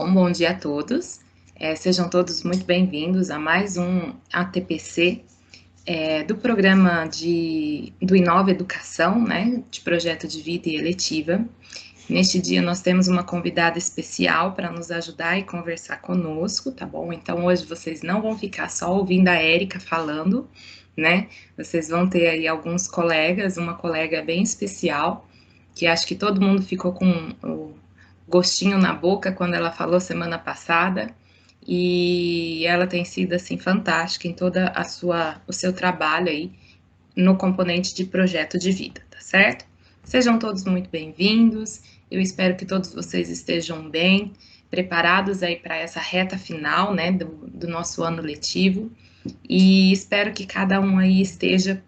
Bom, bom dia a todos. Sejam todos muito bem-vindos a mais um ATPC do programa do Inova Educação, né, de projeto de vida e eletiva. Neste dia nós temos uma convidada especial para nos ajudar e conversar conosco, tá bom? Então hoje vocês não vão ficar só ouvindo a Érica falando, né? Vocês vão ter aí alguns colegas, uma colega bem especial, que acho que todo mundo ficou com o gostinho na boca quando ela falou semana passada, e ela tem sido assim fantástica em toda o seu trabalho aí no componente de projeto de vida, tá certo? Sejam todos muito bem-vindos. Eu espero que todos vocês estejam bem preparados aí para essa reta final, né, do nosso ano letivo, e espero que cada um aí esteja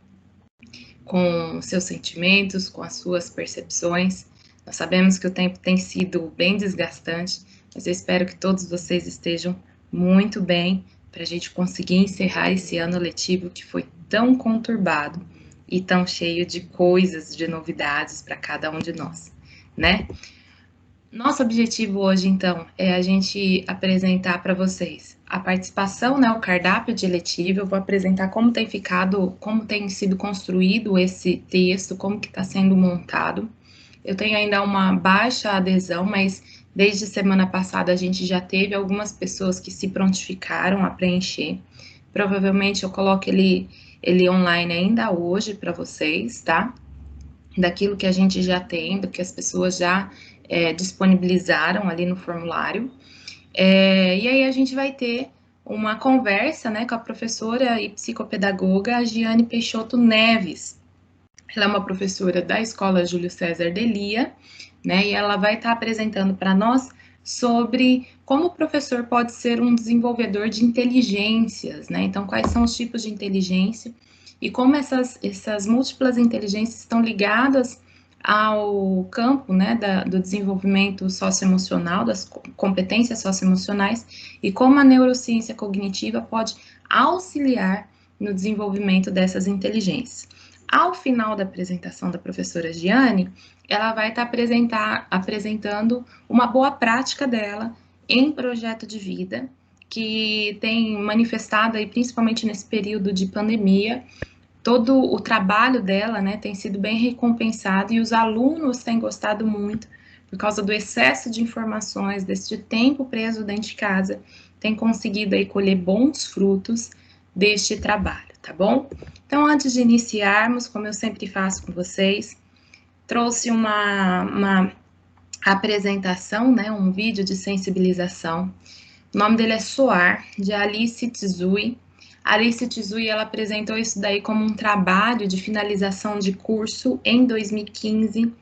com seus sentimentos, com as suas percepções. Nós sabemos que o tempo tem sido bem desgastante, mas eu espero que todos vocês estejam muito bem para a gente conseguir encerrar esse ano letivo que foi tão conturbado e tão cheio de coisas, de novidades para cada um de nós, né? Nosso objetivo hoje, então, é a gente apresentar para vocês a participação, né, o cardápio de eletivo. Eu vou apresentar como tem ficado, como tem sido construído esse texto, como que está sendo montado. Eu tenho ainda uma baixa adesão, mas desde semana passada a gente já teve algumas pessoas que se prontificaram a preencher. Provavelmente eu coloco ele online ainda hoje para vocês, tá? Daquilo que a gente já tem, do que as pessoas já disponibilizaram ali no formulário. E aí a gente vai ter uma conversa, né, com a professora e psicopedagoga Giane Peixoto Neves. Ela é uma professora da Escola Júlio César Delia, né, e ela vai estar apresentando para nós sobre como o professor pode ser um desenvolvedor de inteligências, né, então quais são os tipos de inteligência e como essas múltiplas inteligências estão ligadas ao campo, né, do desenvolvimento socioemocional, das competências socioemocionais, e como a neurociência cognitiva pode auxiliar no desenvolvimento dessas inteligências. Ao final da apresentação da professora Giane, ela vai estar apresentando uma boa prática dela em projeto de vida, que tem manifestado aí, principalmente nesse período de pandemia, todo o trabalho dela, né, tem sido bem recompensado, e os alunos têm gostado muito, por causa do excesso de informações, desse tempo preso dentro de casa, tem conseguido aí colher bons frutos deste trabalho, tá bom? Então, antes de iniciarmos, como eu sempre faço com vocês, trouxe uma apresentação, né, um vídeo de sensibilização. O nome dele é Soar, de Alice Tzui. Alice Tzui, ela apresentou isso daí como um trabalho de finalização de curso em 2015,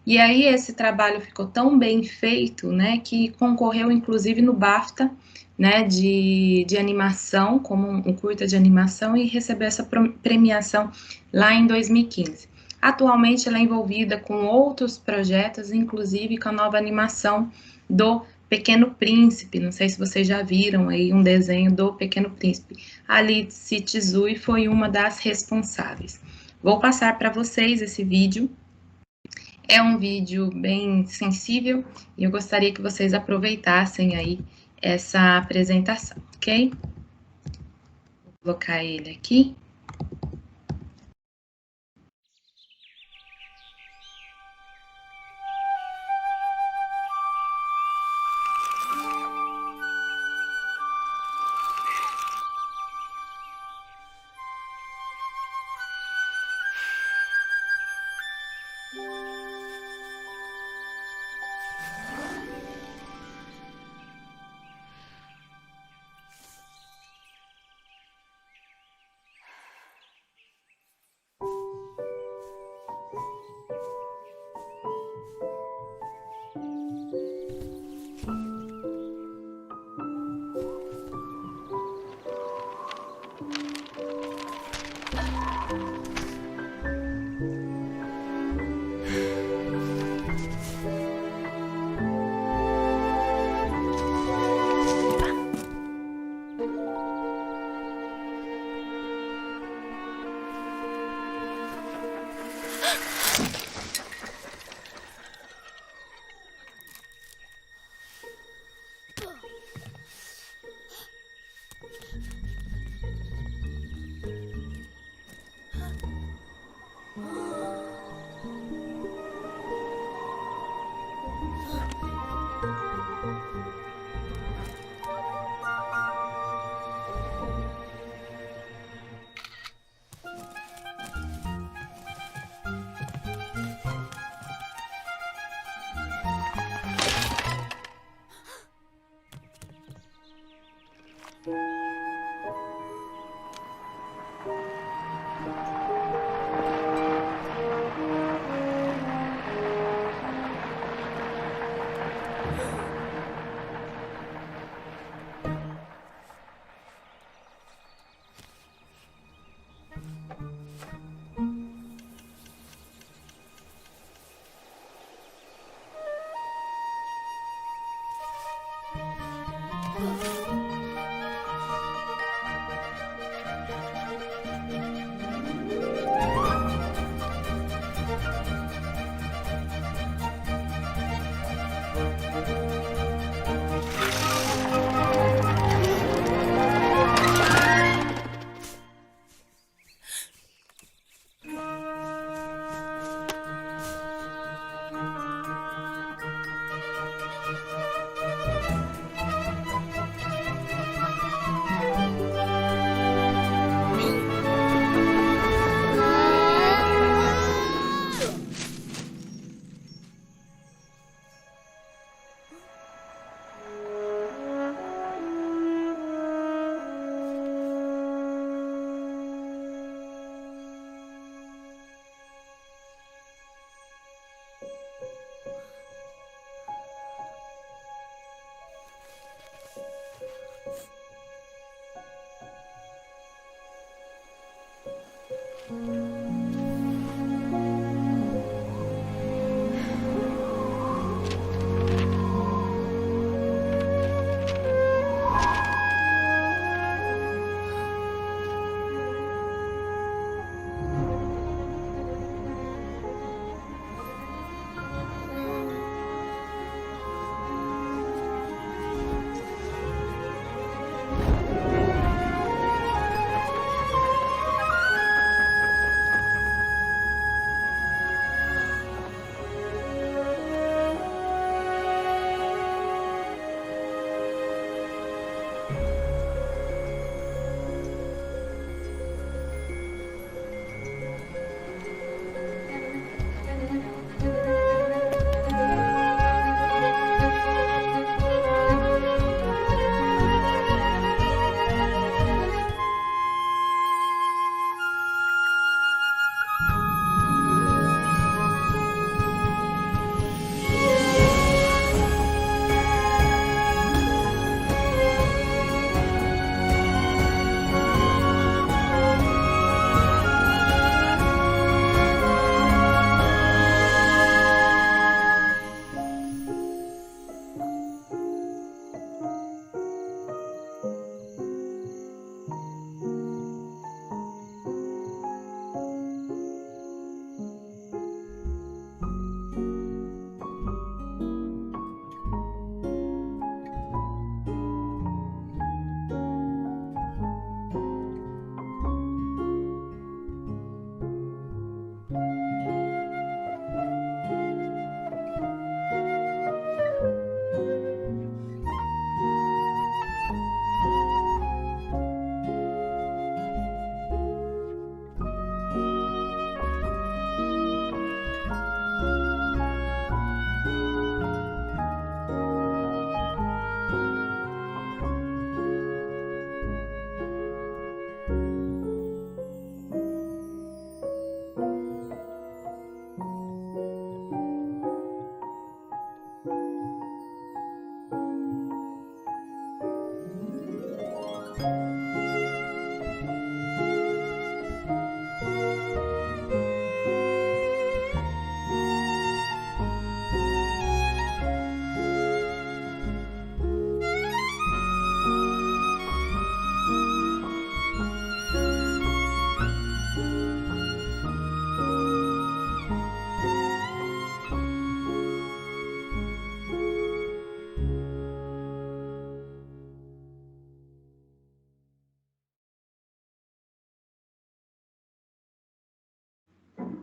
e aí esse trabalho ficou tão bem feito, né, que concorreu inclusive no BAFTA, né, de animação, como um curta de animação, e recebeu essa premiação lá em 2015. Atualmente ela é envolvida com outros projetos, inclusive com a nova animação do Pequeno Príncipe. Não sei se vocês já viram aí um desenho do Pequeno Príncipe. A Alice Tzui foi uma das responsáveis. Vou passar para vocês esse vídeo. É um vídeo bem sensível e eu gostaria que vocês aproveitassem aí essa apresentação, ok? Vou colocar ele aqui.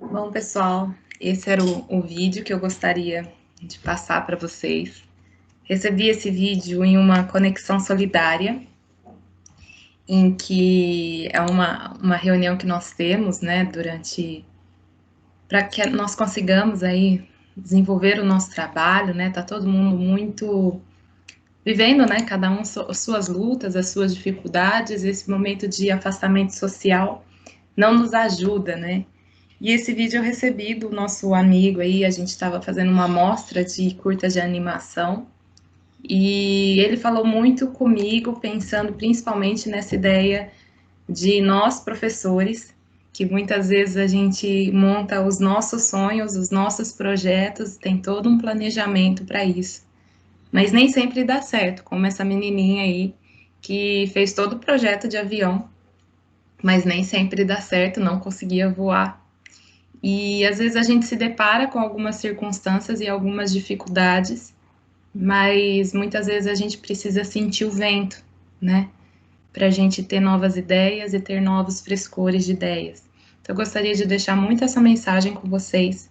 Bom, pessoal, esse era o vídeo que eu gostaria de passar para vocês. Recebi esse vídeo em uma conexão solidária, em que é uma reunião que nós temos, né, para que nós consigamos aí desenvolver o nosso trabalho, né, tá todo mundo muito vivendo, né, cada um as suas lutas, as suas dificuldades, esse momento de afastamento social não nos ajuda, né, e esse vídeo eu recebi do nosso amigo aí, a gente estava fazendo uma amostra de curtas de animação, e ele falou muito comigo, pensando principalmente nessa ideia de nós, professores, que muitas vezes a gente monta os nossos sonhos, os nossos projetos, tem todo um planejamento para isso. Mas nem sempre dá certo, como essa menininha aí, que fez todo o projeto de avião, mas nem sempre dá certo, não conseguia voar. E às vezes a gente se depara com algumas circunstâncias e algumas dificuldades, mas muitas vezes a gente precisa sentir o vento, né? Para a gente ter novas ideias e ter novos frescores de ideias. Então, eu gostaria de deixar muito essa mensagem com vocês,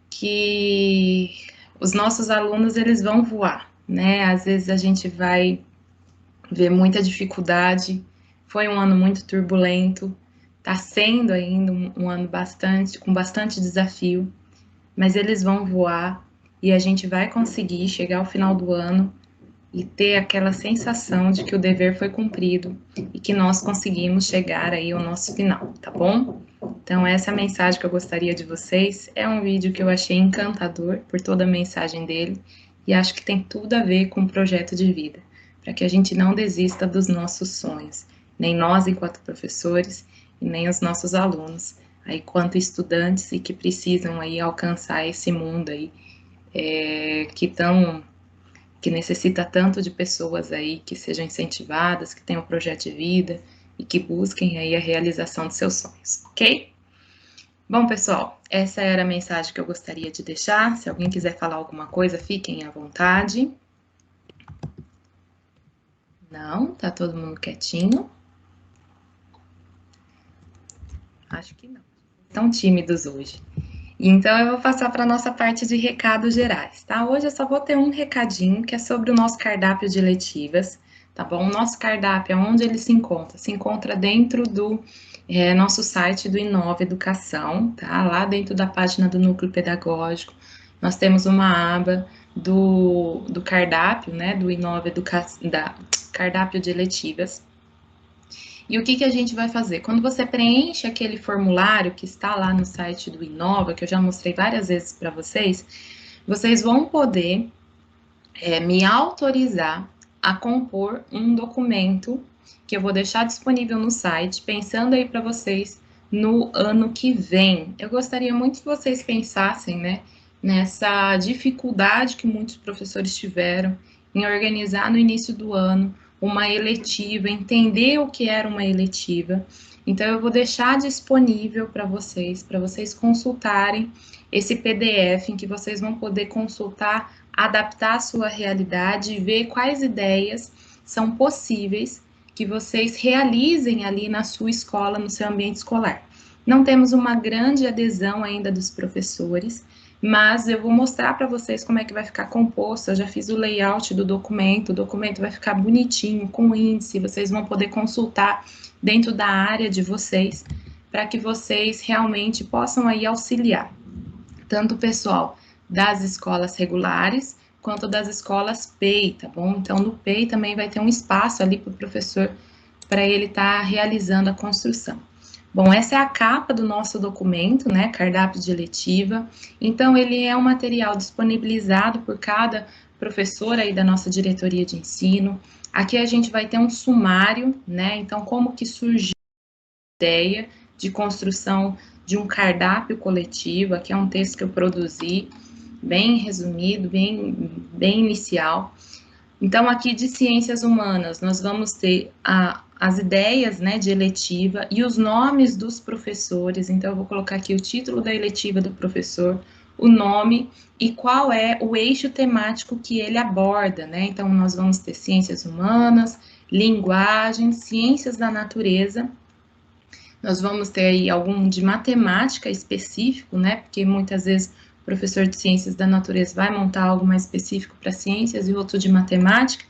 que os nossos alunos, eles vão voar, né? Às vezes a gente vai ver muita dificuldade, foi um ano muito turbulento, está sendo ainda um ano com bastante desafio, mas eles vão voar e a gente vai conseguir chegar ao final do ano e ter aquela sensação de que o dever foi cumprido e que nós conseguimos chegar aí ao nosso final, tá bom? Então, essa é a mensagem que eu gostaria de vocês. É um vídeo que eu achei encantador por toda a mensagem dele e acho que tem tudo a ver com o projeto de vida, para que a gente não desista dos nossos sonhos, nem nós enquanto professores e nem os nossos alunos, aí quanto estudantes e que precisam aí alcançar esse mundo aí que necessita tanto de pessoas aí que sejam incentivadas, que tenham um projeto de vida e que busquem aí a realização de seus sonhos, ok? Bom, pessoal, essa era a mensagem que eu gostaria de deixar. Se alguém quiser falar alguma coisa, fiquem à vontade. Não, tá todo mundo quietinho? Acho que não. Estão tímidos hoje. Então, eu vou passar para a nossa parte de recados gerais, tá? Hoje eu só vou ter um recadinho, que é sobre o nosso cardápio de letivas, tá bom? O nosso cardápio, onde ele se encontra? Se encontra dentro do nosso site do Inova Educação, tá? Lá dentro da página do Núcleo Pedagógico, nós temos uma aba do cardápio, né? Do Inova Educação, da cardápio de letivas. E o que, que a gente vai fazer? Quando você preenche aquele formulário que está lá no site do Inova, que eu já mostrei várias vezes para vocês, vocês vão poder me autorizar a compor um documento que eu vou deixar disponível no site, pensando aí para vocês no ano que vem. Eu gostaria muito que vocês pensassem, né, nessa dificuldade que muitos professores tiveram em organizar no início do ano uma eletiva, entender o que era uma eletiva. Então, eu vou deixar disponível para vocês consultarem esse PDF em que vocês vão poder consultar, adaptar a sua realidade e ver quais ideias são possíveis que vocês realizem ali na sua escola, no seu ambiente escolar. Não temos uma grande adesão ainda dos professores, mas eu vou mostrar para vocês como é que vai ficar composto. Eu já fiz o layout do documento, o documento vai ficar bonitinho, com índice, vocês vão poder consultar dentro da área de vocês, para que vocês realmente possam aí auxiliar, tanto o pessoal das escolas regulares, quanto das escolas PEI, tá bom? Então, no PEI também vai ter um espaço ali para o professor, para ele estar realizando a construção. Bom, essa é a capa do nosso documento, né, cardápio de eletiva. Então, ele é um material disponibilizado por cada professor aí da nossa diretoria de ensino. Aqui a gente vai ter um sumário, né, então como que surgiu a ideia de construção de um cardápio coletivo. Aqui é um texto que eu produzi, bem resumido, bem inicial. Então, aqui de ciências humanas, nós vamos ter as ideias, né, de eletiva e os nomes dos professores. Então, eu vou colocar aqui o título da eletiva do professor, o nome e qual é o eixo temático que ele aborda, né? Então, nós vamos ter ciências humanas, linguagem, ciências da natureza, Nós vamos ter aí algum de matemática específico, né? Porque muitas vezes o professor de ciências da natureza vai montar algo mais específico para ciências e outro de matemática.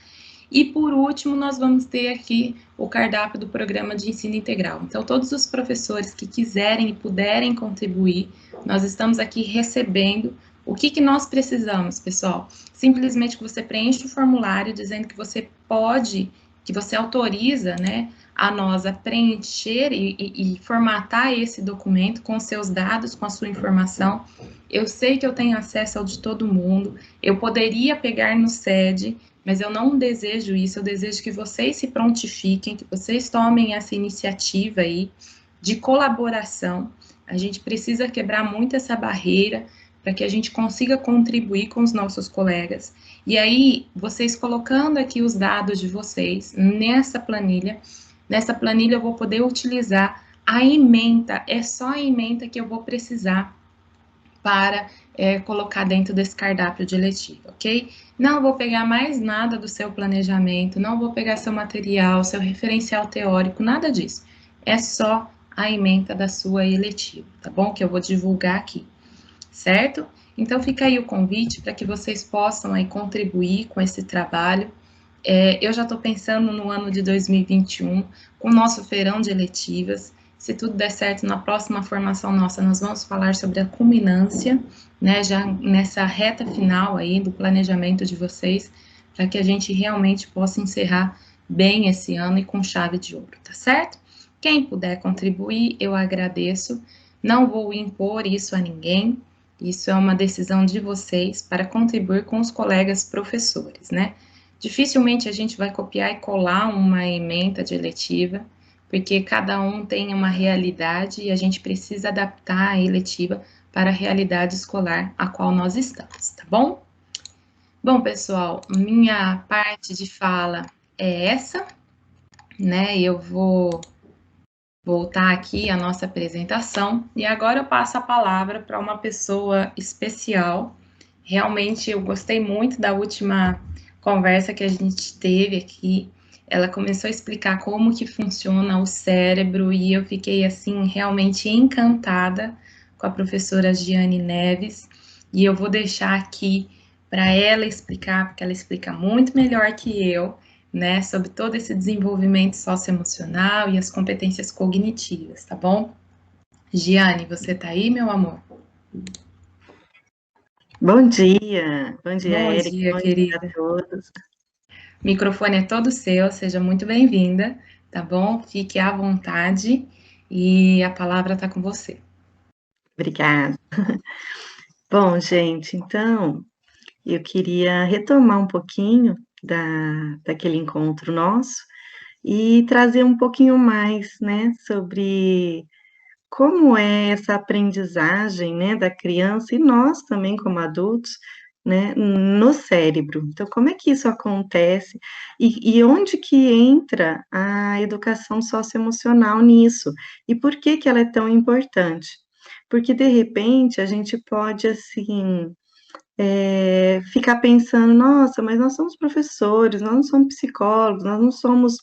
E por último, nós vamos ter aqui o cardápio do programa de ensino integral. Então, todos os professores que quiserem e puderem contribuir, nós estamos aqui recebendo. O que nós precisamos, pessoal? Simplesmente que você preencha o formulário dizendo que você pode, que você autoriza, né, a nós a preencher e formatar esse documento com seus dados, com a sua informação. Eu sei que eu tenho acesso ao de todo mundo, eu poderia pegar no SED, mas eu não desejo isso, eu desejo que vocês se prontifiquem, que vocês tomem essa iniciativa aí de colaboração. A gente precisa quebrar muito essa barreira para que a gente consiga contribuir com os nossos colegas. E aí, vocês colocando aqui os dados de vocês nessa planilha eu vou poder utilizar a ementa, é só a ementa que eu vou precisar para colocar dentro desse cardápio de eletiva, ok? Não vou pegar mais nada do seu planejamento, não vou pegar seu material, seu referencial teórico, nada disso. É só a ementa da sua eletiva, tá bom? Que eu vou divulgar aqui, certo? Então fica aí o convite para que vocês possam aí contribuir com esse trabalho. Eu já estou pensando no ano de 2021, com o nosso feirão de eletivas. Se tudo der certo, na próxima formação nossa, nós vamos falar sobre a culminância, né, já nessa reta final aí do planejamento de vocês, para que a gente realmente possa encerrar bem esse ano e com chave de ouro, tá certo? Quem puder contribuir, eu agradeço. Não vou impor isso a ninguém, isso é uma decisão de vocês para contribuir com os colegas professores, né? Dificilmente a gente vai copiar e colar uma ementa de eletiva, porque cada um tem uma realidade e a gente precisa adaptar a eletiva para a realidade escolar a qual nós estamos, tá bom? Bom, pessoal, minha parte de fala é essa, né? Eu vou voltar aqui à nossa apresentação e agora eu passo a palavra para uma pessoa especial. Realmente eu gostei muito da última conversa que a gente teve aqui. Ela começou a explicar como que funciona o cérebro e eu fiquei assim realmente encantada com a professora Giane Neves e eu vou deixar aqui para ela explicar, porque ela explica muito melhor que eu, né, sobre todo esse desenvolvimento socioemocional e as competências cognitivas, tá bom? Giane, você tá aí, meu amor? Bom dia, Bom Érica, dia, bom dia a querida. todos. O microfone é todo seu, seja muito bem-vinda, tá bom? Fique à vontade e a palavra tá com você. Obrigada. Bom, gente, então, eu queria retomar um pouquinho daquele encontro nosso e trazer um pouquinho mais, né, sobre como é essa aprendizagem, né, da criança e nós também como adultos, né, no cérebro. Então, como é que isso acontece e onde que entra a educação socioemocional nisso? E por que que ela é tão importante? Porque, de repente, a gente pode, assim, ficar pensando: "Nossa, mas nós somos professores, nós não somos psicólogos, nós não somos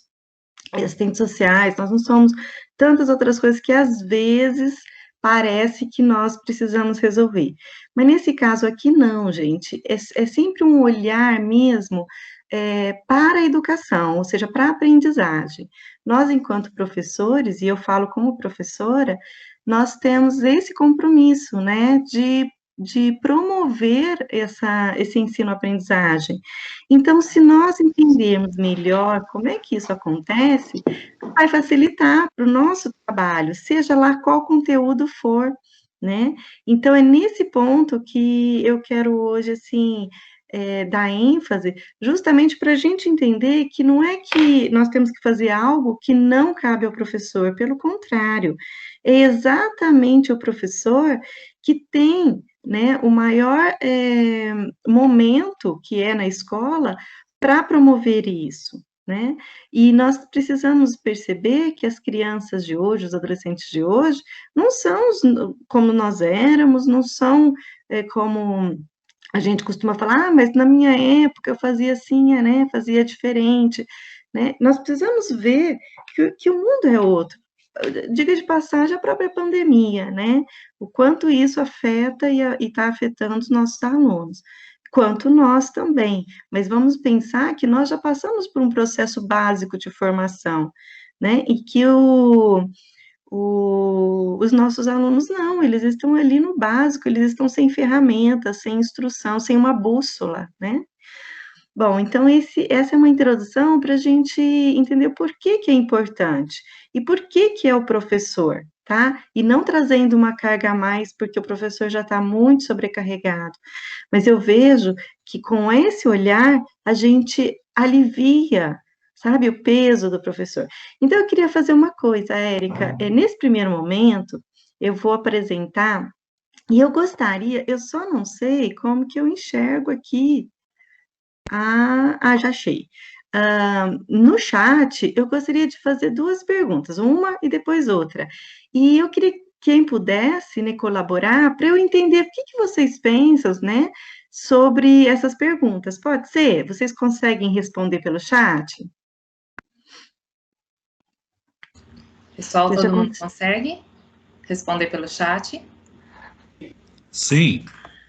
assistentes sociais, nós não somos tantas outras coisas que às vezes parece que nós precisamos resolver. Mas nesse caso aqui não, gente, é sempre um olhar mesmo para a educação, ou seja, para a aprendizagem. Nós, enquanto professores, e eu falo como professora, nós temos esse compromisso, né, de promover esse ensino-aprendizagem. Então, se nós entendermos melhor como é que isso acontece, vai facilitar para o nosso trabalho, seja lá qual conteúdo for, né? Então, é nesse ponto que eu quero hoje, assim, dar ênfase, justamente para a gente entender que não é que nós temos que fazer algo que não cabe ao professor, pelo contrário, é exatamente o professor que tem, né, o maior momento que é na escola para promover isso, né? E nós precisamos perceber que as crianças de hoje, os adolescentes de hoje, não são como nós éramos, não são como a gente costuma falar, mas na minha época eu fazia assim, né? Fazia diferente, né? Nós precisamos ver que o mundo é outro. diga de passagem, a própria pandemia, né? O quanto isso afeta e está afetando os nossos alunos, quanto nós também. Mas vamos pensar que nós já passamos por um processo básico de formação, né? E que os nossos alunos não, eles estão ali no básico, eles estão sem ferramentas, sem instrução, sem uma bússola, né? Bom, então essa é uma introdução para a gente entender por que que é importante e por que que é o professor, tá? E não trazendo uma carga a mais, porque o professor já está muito sobrecarregado. Mas eu vejo que com esse olhar a gente alivia, sabe, o peso do professor. Então eu queria fazer uma coisa, Érica, nesse primeiro momento eu vou apresentar e eu gostaria, eu só não sei como que eu enxergo aqui já achei. No chat, eu gostaria de fazer duas perguntas, uma e depois outra. E eu queria que quem pudesse, né, colaborar para eu entender o que vocês pensam, né, sobre essas perguntas. Pode ser? Vocês conseguem responder pelo chat? Pessoal, todo mundo consegue responder pelo chat? Sim.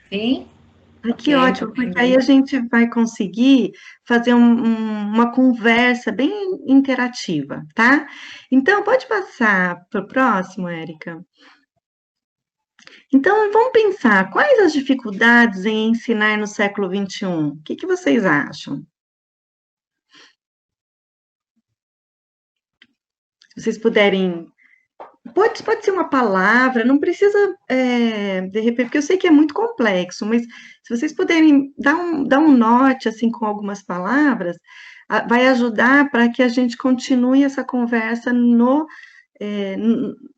Sim? Que ótimo, porque aí a gente vai conseguir fazer uma conversa bem interativa, tá? Então, pode passar para o próximo, Érica. Então, vamos pensar, quais as dificuldades em ensinar no século XXI? O que vocês acham? Se vocês puderem... Pode ser uma palavra, não precisa, de repente, porque eu sei que é muito complexo, mas se vocês puderem dar um norte, assim, com algumas palavras, vai ajudar para que a gente continue essa conversa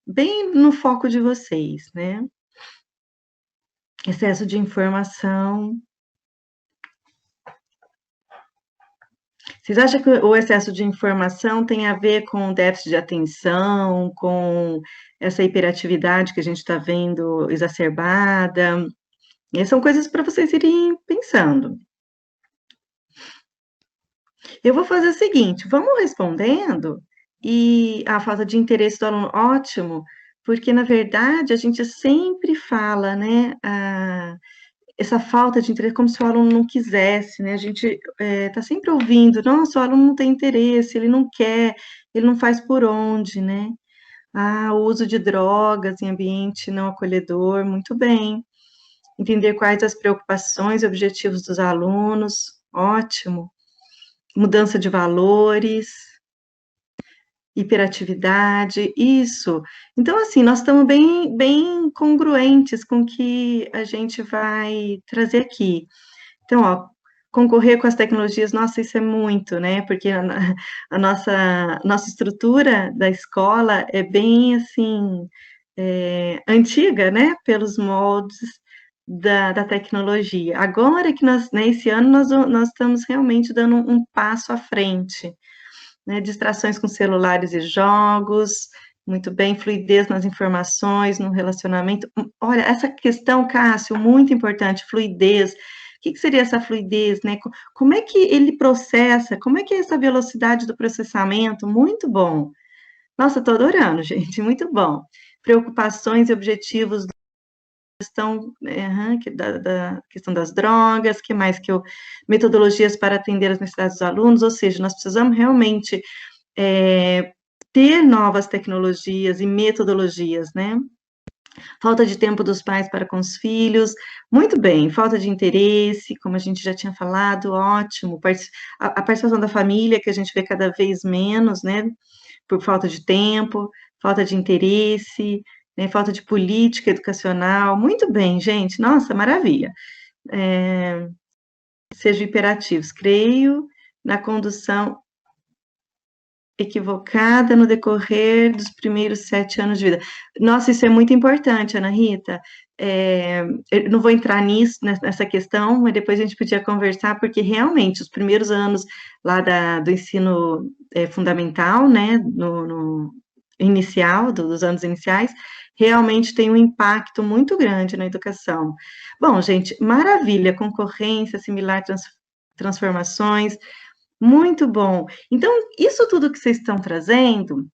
bem no foco de vocês, né? Excesso de informação. Vocês acham que o excesso de informação tem a ver com déficit de atenção, com essa hiperatividade que a gente está vendo exacerbada? E são coisas para vocês irem pensando. Eu vou fazer o seguinte, vamos respondendo, e a falta de interesse do aluno, ótimo, porque, na verdade, a gente sempre fala, né, essa falta de interesse, como se o aluno não quisesse, né? A gente está sempre ouvindo, nossa, o aluno não tem interesse, ele não quer, ele não faz por onde, né? O uso de drogas em ambiente não acolhedor, muito bem. Entender quais as preocupações e objetivos dos alunos, ótimo. Mudança de valores, hiperatividade, isso. Então, assim, nós estamos bem congruentes com o que a gente vai trazer aqui. Então, ó, concorrer com as tecnologias, nossa, isso é muito, né? Porque a nossa estrutura da escola é bem, assim, antiga, né? Pelos moldes da tecnologia. Agora que nós, né, esse ano, nós estamos realmente dando um passo à frente, né? Distrações com celulares e jogos, muito bem, fluidez nas informações, no relacionamento. Olha, essa questão, Cássio, muito importante, fluidez. O que seria essa fluidez, né? Como é que ele processa? Como é que é essa velocidade do processamento? Muito bom. Nossa, estou adorando, gente, muito bom. Preocupações e objetivos da questão, da questão das drogas, que mais que metodologias para atender as necessidades dos alunos, ou seja, nós precisamos realmente ter novas tecnologias e metodologias, né? Falta de tempo dos pais para com os filhos, muito bem, falta de interesse, como a gente já tinha falado, ótimo, a participação da família, que a gente vê cada vez menos, né, por falta de tempo, falta de interesse, né, falta de política educacional, muito bem, gente, nossa, maravilha. Sejam hiperativos, creio na condução equivocada no decorrer dos primeiros 7 anos de vida. Nossa, isso é muito importante, Ana Rita. Eu não vou entrar nessa questão, mas depois a gente podia conversar, porque realmente os primeiros anos lá do ensino fundamental, né, no inicial, dos anos iniciais, realmente tem um impacto muito grande na educação. Bom, gente, maravilha, concorrência, assimilar transformações, muito bom. Então, isso tudo que vocês estão trazendo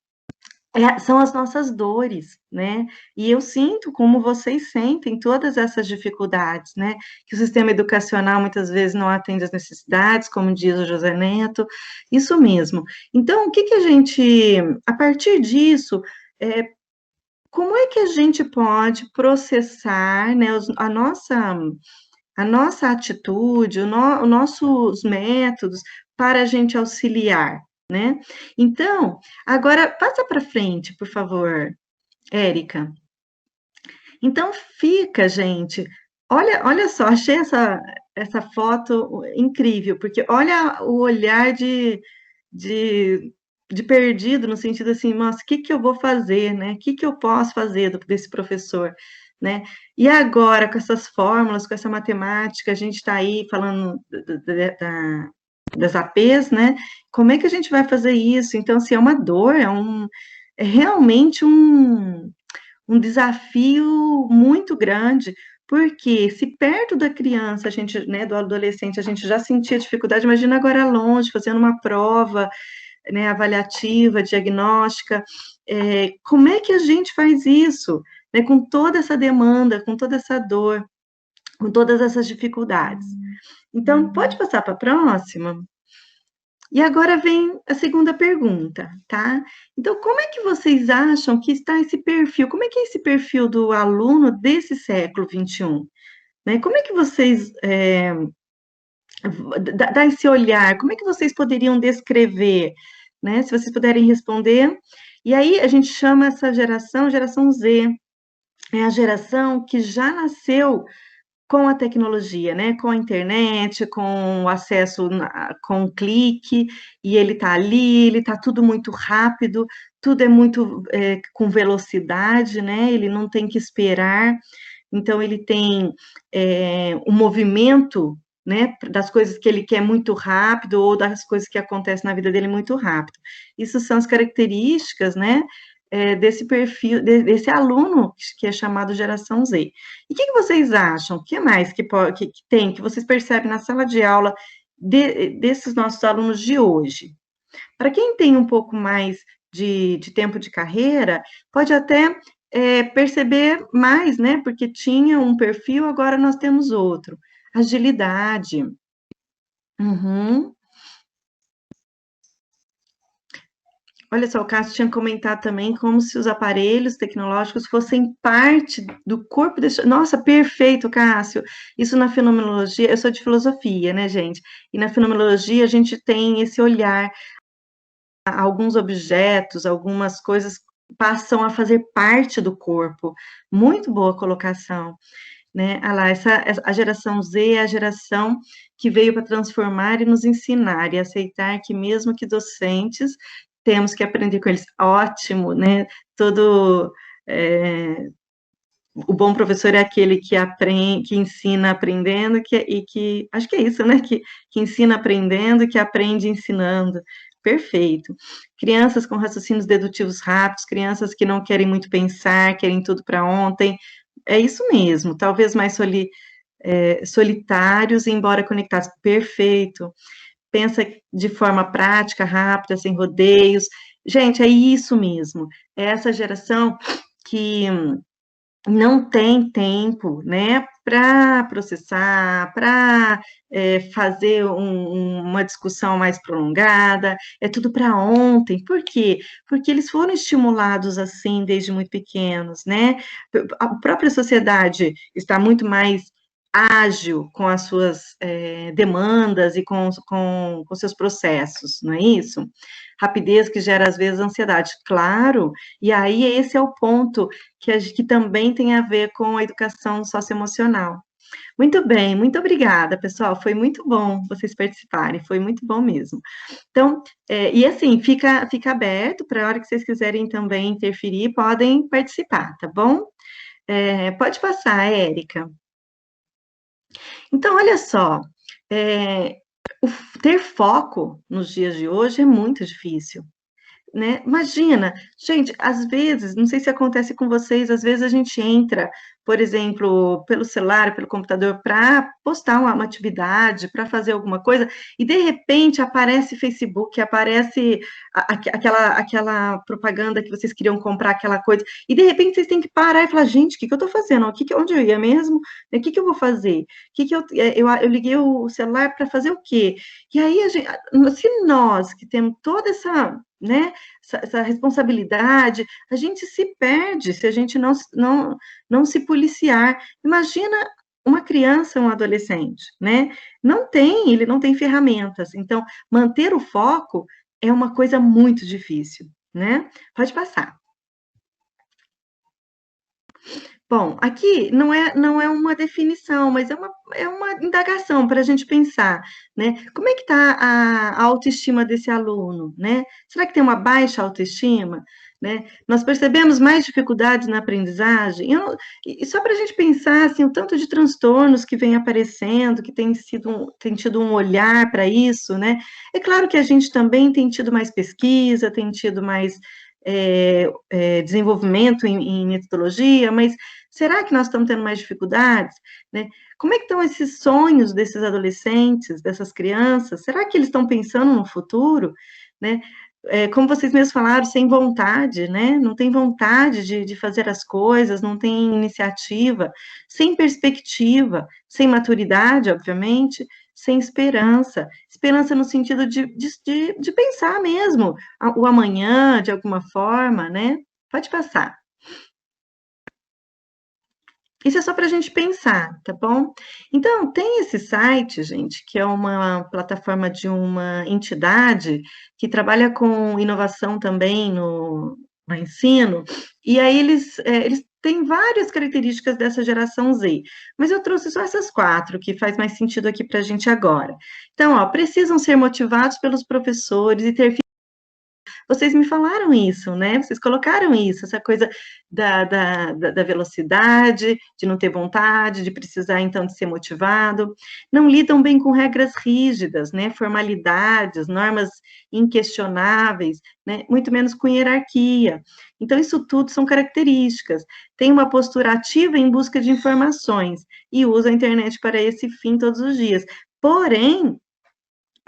são as nossas dores, né? E eu sinto como vocês sentem todas essas dificuldades, né? Que o sistema educacional muitas vezes não atende às necessidades, como diz o José Neto, isso mesmo. Então, o que que a gente, a partir disso, como é que a gente pode processar, né, a nossa atitude, os nossos métodos para a gente auxiliar, né? Então, agora passa para frente, por favor, Érica. Então fica, gente. Olha só, achei essa foto incrível, porque olha o olhar de, de perdido, no sentido assim, nossa, o que que eu vou fazer, né? O que que eu posso fazer desse professor, né? E agora, com essas fórmulas, com essa matemática, a gente está aí falando das APs, né? Como é que a gente vai fazer isso? Então, se é uma dor, é realmente um desafio muito grande, porque se perto da criança, a gente, né, do adolescente, a gente já sentia dificuldade, imagina agora longe, fazendo uma prova, né, avaliativa, diagnóstica, como é que a gente faz isso, né, com toda essa demanda, com toda essa dor, com todas essas dificuldades? Então, pode passar para a próxima? E agora vem a segunda pergunta, tá? Então, como é que vocês acham que está esse perfil? Como é que é esse perfil do aluno desse século XXI? Né? Como é que vocês dá esse olhar? Como é que vocês poderiam descrever? Né? Se vocês puderem responder. E aí a gente chama essa geração Z. É a geração que já nasceu com a tecnologia, né? Com a internet, com o acesso com um clique, e ele está ali, ele está tudo muito rápido, tudo é muito com velocidade, né? Ele não tem que esperar, então ele tem um movimento, né? Das coisas que ele quer muito rápido, ou das coisas que acontecem na vida dele muito rápido. Isso são as características, né? Desse perfil, desse aluno que é chamado geração Z. E o que vocês acham? O que mais que tem, que vocês percebem na sala de aula desses nossos alunos de hoje? Para quem tem um pouco mais de tempo de carreira, pode até perceber mais, né? Porque tinha um perfil, agora nós temos outro. Agilidade. Uhum. Olha só, o Cássio tinha comentado também como se os aparelhos tecnológicos fossem parte do corpo desse. Nossa, perfeito, Cássio. Isso na fenomenologia, eu sou de filosofia, né, gente? E na fenomenologia a gente tem esse olhar, alguns objetos, algumas coisas passam a fazer parte do corpo. Muito boa colocação, né? Ah lá, a geração Z é a geração que veio para transformar e nos ensinar e aceitar que mesmo que docentes temos que aprender com eles. Ótimo, né? Todo o bom professor é aquele que aprende, que ensina aprendendo, que acho que é isso, né? Que ensina aprendendo, que aprende ensinando. Perfeito. Crianças com raciocínios dedutivos rápidos, crianças que não querem muito pensar, querem tudo para ontem. É isso mesmo. Talvez mais solitários, embora conectados. Perfeito. Pensa de forma prática, rápida, sem rodeios. Gente, é isso mesmo. É essa geração que não tem tempo, né, para processar, para fazer uma discussão mais prolongada, é tudo para ontem. Por quê? Porque eles foram estimulados assim desde muito pequenos, né? A própria sociedade está muito mais ágil com as suas demandas e com seus processos, não é isso? Rapidez que gera, às vezes, ansiedade. Claro, e aí esse é o ponto que também tem a ver com a educação socioemocional. Muito bem, muito obrigada, pessoal. Foi muito bom vocês participarem, foi muito bom mesmo. Então, e assim, fica aberto para a hora que vocês quiserem também interferir, podem participar, tá bom? Pode passar, Érica. Então, olha só, ter foco nos dias de hoje é muito difícil. né? Imagina, gente, às vezes, não sei se acontece com vocês, às vezes a gente entra, por exemplo, pelo celular, pelo computador, para postar uma atividade, para fazer alguma coisa, e de repente aparece Facebook, aparece aquela propaganda que vocês queriam comprar, aquela coisa, e de repente vocês têm que parar e falar, gente, o que eu estou fazendo? Onde eu ia mesmo? O que eu vou fazer? Eu liguei o celular para fazer o quê? E aí, se nós que temos toda essa, né, essa responsabilidade, a gente se perde se a gente não se policiar. Imagina uma criança, um adolescente, né? Ele não tem ferramentas. Então, manter o foco é uma coisa muito difícil, né? Pode passar. Bom, aqui não é uma definição, mas é uma indagação para a gente pensar, né? Como é que está a autoestima desse aluno, né? Será que tem uma baixa autoestima? Né? Nós percebemos mais dificuldades na aprendizagem? E só para a gente pensar, assim, o tanto de transtornos que vem aparecendo, que tem tido um olhar para isso, né? É claro que a gente também tem tido mais pesquisa, tem tido mais desenvolvimento em metodologia, mas será que nós estamos tendo mais dificuldades? Né? Como é que estão esses sonhos desses adolescentes, dessas crianças? Será que eles estão pensando no futuro? Né? Como vocês mesmos falaram, sem vontade, né? Não tem vontade de fazer as coisas, não tem iniciativa, sem perspectiva, sem maturidade, obviamente, sem esperança. Esperança no sentido de pensar mesmo o amanhã, de alguma forma, né? Pode passar. Isso é só para a gente pensar, tá bom? Então, tem esse site, gente, que é uma plataforma de uma entidade que trabalha com inovação também no ensino, e aí eles têm várias características dessa geração Z, mas eu trouxe só essas 4, que faz mais sentido aqui para a gente agora. Então, ó, precisam ser motivados pelos professores e ter vocês me falaram isso, né? Vocês colocaram isso, essa coisa da velocidade, de não ter vontade, de precisar, então, de ser motivado. Não lidam bem com regras rígidas, né? Formalidades, normas inquestionáveis, né? Muito menos com hierarquia. Então, isso tudo são características. Tem uma postura ativa em busca de informações e usa a internet para esse fim todos os dias. Porém,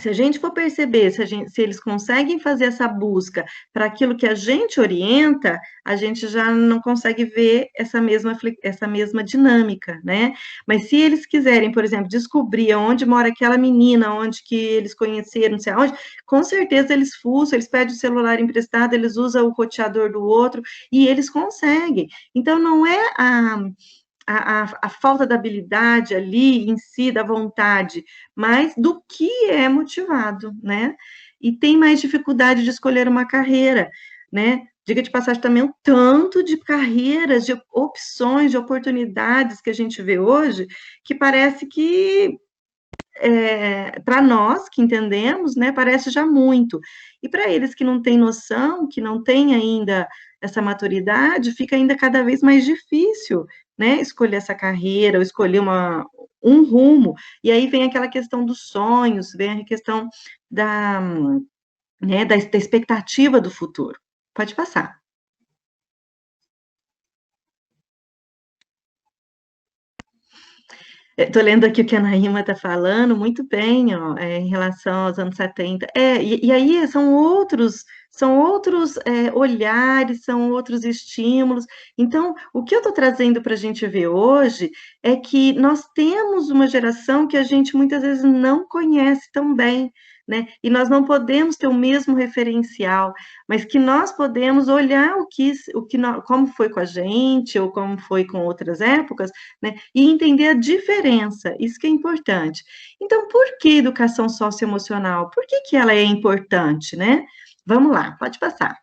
se a gente for perceber, se eles conseguem fazer essa busca para aquilo que a gente orienta, a gente já não consegue ver essa mesma dinâmica, né? Mas se eles quiserem, por exemplo, descobrir onde mora aquela menina, onde que eles conheceram, não sei aonde, com certeza eles fuçam, eles pedem o celular emprestado, eles usam o roteador do outro, e eles conseguem. Então, não é a falta da habilidade ali em si, da vontade, mas do que é motivado, né? E tem mais dificuldade de escolher uma carreira, né? Diga de passagem também o tanto de carreiras, de opções, de oportunidades que a gente vê hoje, que parece que para nós que entendemos, né, parece já muito. E para eles que não têm noção, que não têm ainda essa maturidade, fica ainda cada vez mais difícil, né, escolher essa carreira, ou escolher um rumo. E aí vem aquela questão dos sonhos, vem a questão né, da expectativa do futuro. Pode passar. Estou lendo aqui o que a Naíma está falando, muito bem, ó, em relação aos anos 70. E aí são outros olhares, são outros estímulos. Então, o que eu estou trazendo para a gente ver hoje é que nós temos uma geração que a gente muitas vezes não conhece tão bem, né? E nós não podemos ter o mesmo referencial, mas que nós podemos olhar como foi com a gente, ou como foi com outras épocas, né? E entender a diferença, isso que é importante. Então, por que educação socioemocional? Por que ela é importante, né? Vamos lá, pode passar.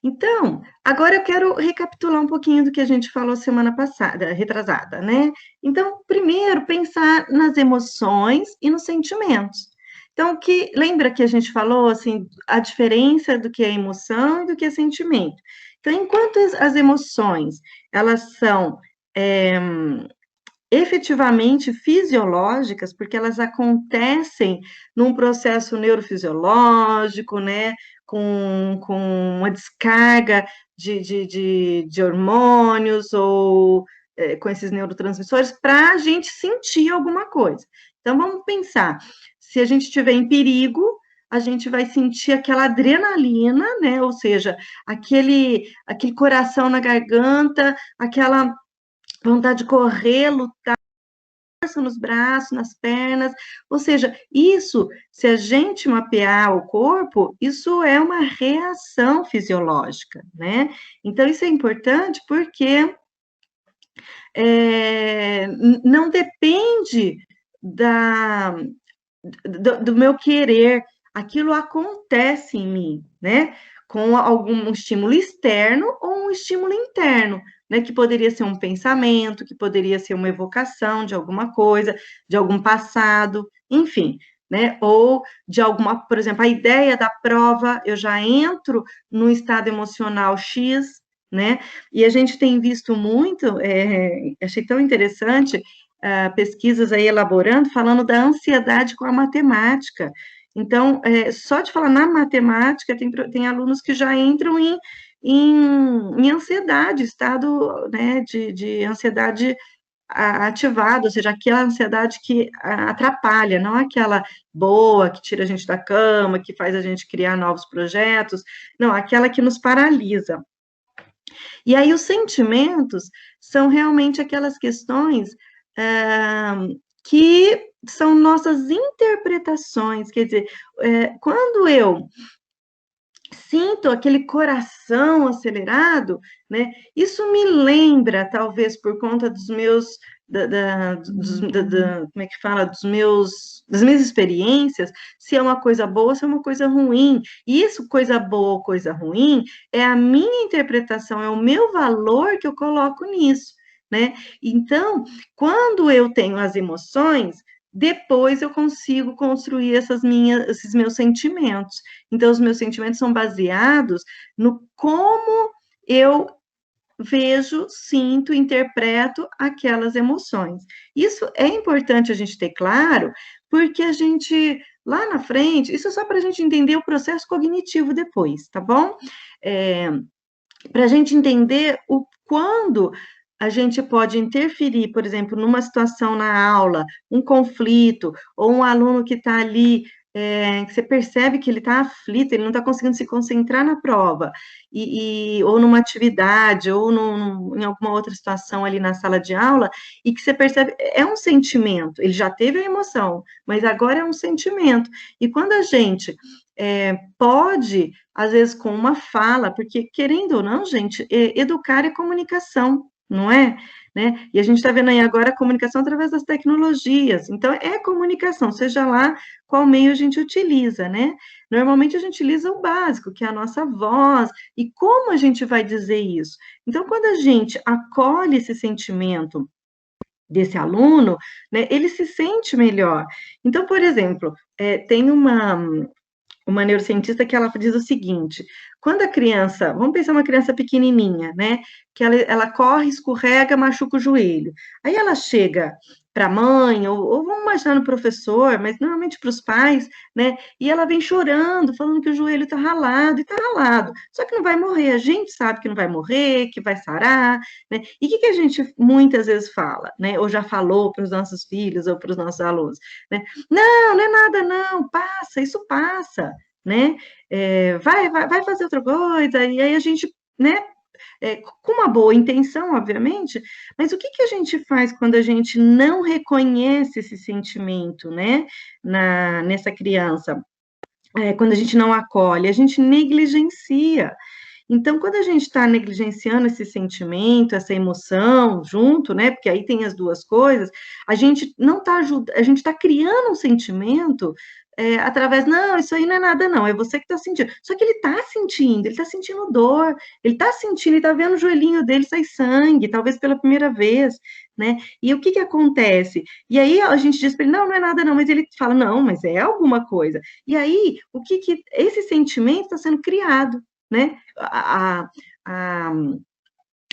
Então, agora eu quero recapitular um pouquinho do que a gente falou semana passada, retrasada, né? Então, primeiro, pensar nas emoções e nos sentimentos. Então, lembra que a gente falou, assim, a diferença do que é emoção e do que é sentimento. Então, enquanto as emoções, elas são efetivamente fisiológicas, porque elas acontecem num processo neurofisiológico, né, com uma descarga de hormônios ou com esses neurotransmissores para a gente sentir alguma coisa. Então, vamos pensar, se a gente estiver em perigo, a gente vai sentir aquela adrenalina, né, ou seja, aquele coração na garganta, aquela vontade de correr, lutar, força nos braços, nas pernas, ou seja, isso, se a gente mapear o corpo, isso é uma reação fisiológica, né? Então, isso é importante porque não depende do meu querer, aquilo acontece em mim, né? Com algum estímulo externo ou um estímulo interno, né? Que poderia ser um pensamento, que poderia ser uma evocação de alguma coisa, de algum passado, enfim, né? Ou de alguma, por exemplo, a ideia da prova, eu já entro num estado emocional X, né? E a gente tem visto muito, achei tão interessante, pesquisas aí elaborando, falando da ansiedade com a matemática. Então, só de falar na matemática, tem alunos que já entram em ansiedade, estado, né, de ansiedade ativada, ou seja, aquela ansiedade que atrapalha, não aquela boa, que tira a gente da cama, que faz a gente criar novos projetos, não, aquela que nos paralisa. E aí os sentimentos são realmente aquelas questões que são nossas interpretações, quer dizer, quando eu sinto aquele coração acelerado, né? Isso me lembra, talvez por conta dos meus, como é que fala, das minhas experiências, se é uma coisa boa, se é uma coisa ruim. E isso, coisa boa ou coisa ruim, é a minha interpretação, é o meu valor que eu coloco nisso, né? Então, quando eu tenho as emoções, depois eu consigo construir esses meus sentimentos. Então, os meus sentimentos são baseados no como eu vejo, sinto, interpreto aquelas emoções. Isso é importante a gente ter claro, porque a gente, lá na frente, isso é só para a gente entender o processo cognitivo depois, tá bom? Para a gente entender quando a gente pode interferir, por exemplo, numa situação na aula, um conflito, ou um aluno que está ali, que você percebe que ele está aflito, ele não está conseguindo se concentrar na prova, ou numa atividade, ou em alguma outra situação ali na sala de aula, e que você percebe, é um sentimento, ele já teve a emoção, mas agora é um sentimento. E quando a gente pode, às vezes, com uma fala, porque, querendo ou não, gente, educar é comunicação, não é? Né? E a gente está vendo aí agora a comunicação através das tecnologias, então é comunicação, seja lá qual meio a gente utiliza, né? Normalmente a gente utiliza o básico, que é a nossa voz, e como a gente vai dizer isso? Então, quando a gente acolhe esse sentimento desse aluno, né, ele se sente melhor. Então, por exemplo, tem uma neurocientista que ela diz o seguinte: quando a criança, vamos pensar uma criança pequenininha, né, que ela corre, escorrega, machuca o joelho. Aí ela chega para a mãe, ou vamos imaginar no professor, mas normalmente para os pais, né, e ela vem chorando, falando que o joelho está ralado, e está ralado. Só que não vai morrer, a gente sabe que não vai morrer, que vai sarar, né? E o que a gente muitas vezes fala, né, ou já falou para os nossos filhos ou para os nossos alunos, né? Não, não é nada, não, passa, isso passa, né? Vai fazer outra coisa, e aí a gente, né? Com uma boa intenção, obviamente, mas o que a gente faz quando a gente não reconhece esse sentimento, né? Nessa criança? Quando a gente não acolhe, a gente negligencia. Então, quando a gente está negligenciando esse sentimento, essa emoção junto, né? Porque aí tem as duas coisas, a gente não está ajudando, a gente está criando um sentimento através, não, isso aí não é nada, não, é você que está sentindo. Só que ele está sentindo dor, ele está sentindo, ele está vendo o joelhinho dele sair sangue, talvez pela primeira vez, né? E o que acontece? E aí a gente diz para ele, não, não é nada, não, mas ele fala, não, mas é alguma coisa. E aí, esse sentimento está sendo criado, né?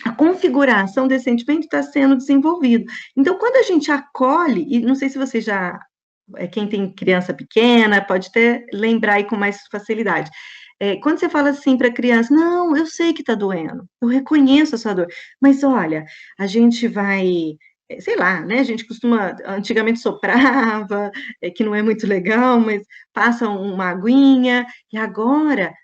a configuração desse sentimento está sendo desenvolvido. Então, quando a gente acolhe, e não sei se você já, quem tem criança pequena, pode até lembrar aí com mais facilidade. Quando você fala assim para a criança, não, eu sei que está doendo, eu reconheço a sua dor, mas olha, a gente vai, sei lá, né, a gente costuma, antigamente soprava, que não é muito legal, mas passa uma aguinha, e agora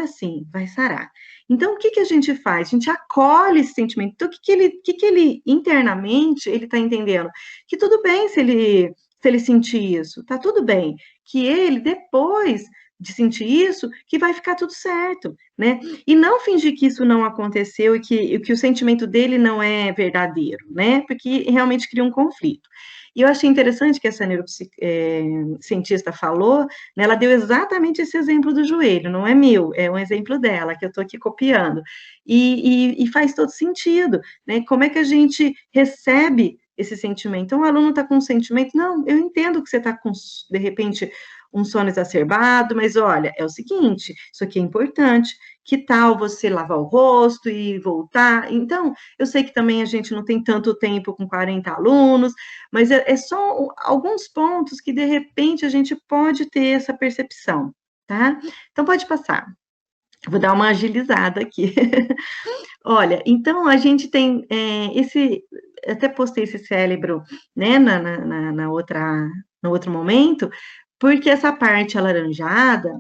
sim, vai sarar. Então, o que que a gente faz? A gente acolhe esse sentimento. Então, o que que ele internamente, ele está entendendo? Que tudo bem se ele sentir isso, tá tudo bem. Que ele, depois de sentir isso, que vai ficar tudo certo, né? E não fingir que isso não aconteceu e que o sentimento dele não é verdadeiro, né? Porque realmente cria um conflito. E eu achei interessante que essa neurocientista falou, né, ela deu exatamente esse exemplo do joelho, não é meu, é um exemplo dela, que eu estou aqui copiando. E faz todo sentido, né? Como é que a gente recebe esse sentimento? Então, o aluno está com um sentimento, não, eu entendo que você está com, de repente, um sono exacerbado, mas olha, é o seguinte, isso aqui é importante, que tal você lavar o rosto e voltar? Então, eu sei que também a gente não tem tanto tempo com 40 alunos, mas é só alguns pontos que, de repente, a gente pode ter essa percepção, tá? Então, pode passar. Vou dar uma agilizada aqui. Olha, então a gente tem até postei esse cérebro, né, no outro momento, porque essa parte alaranjada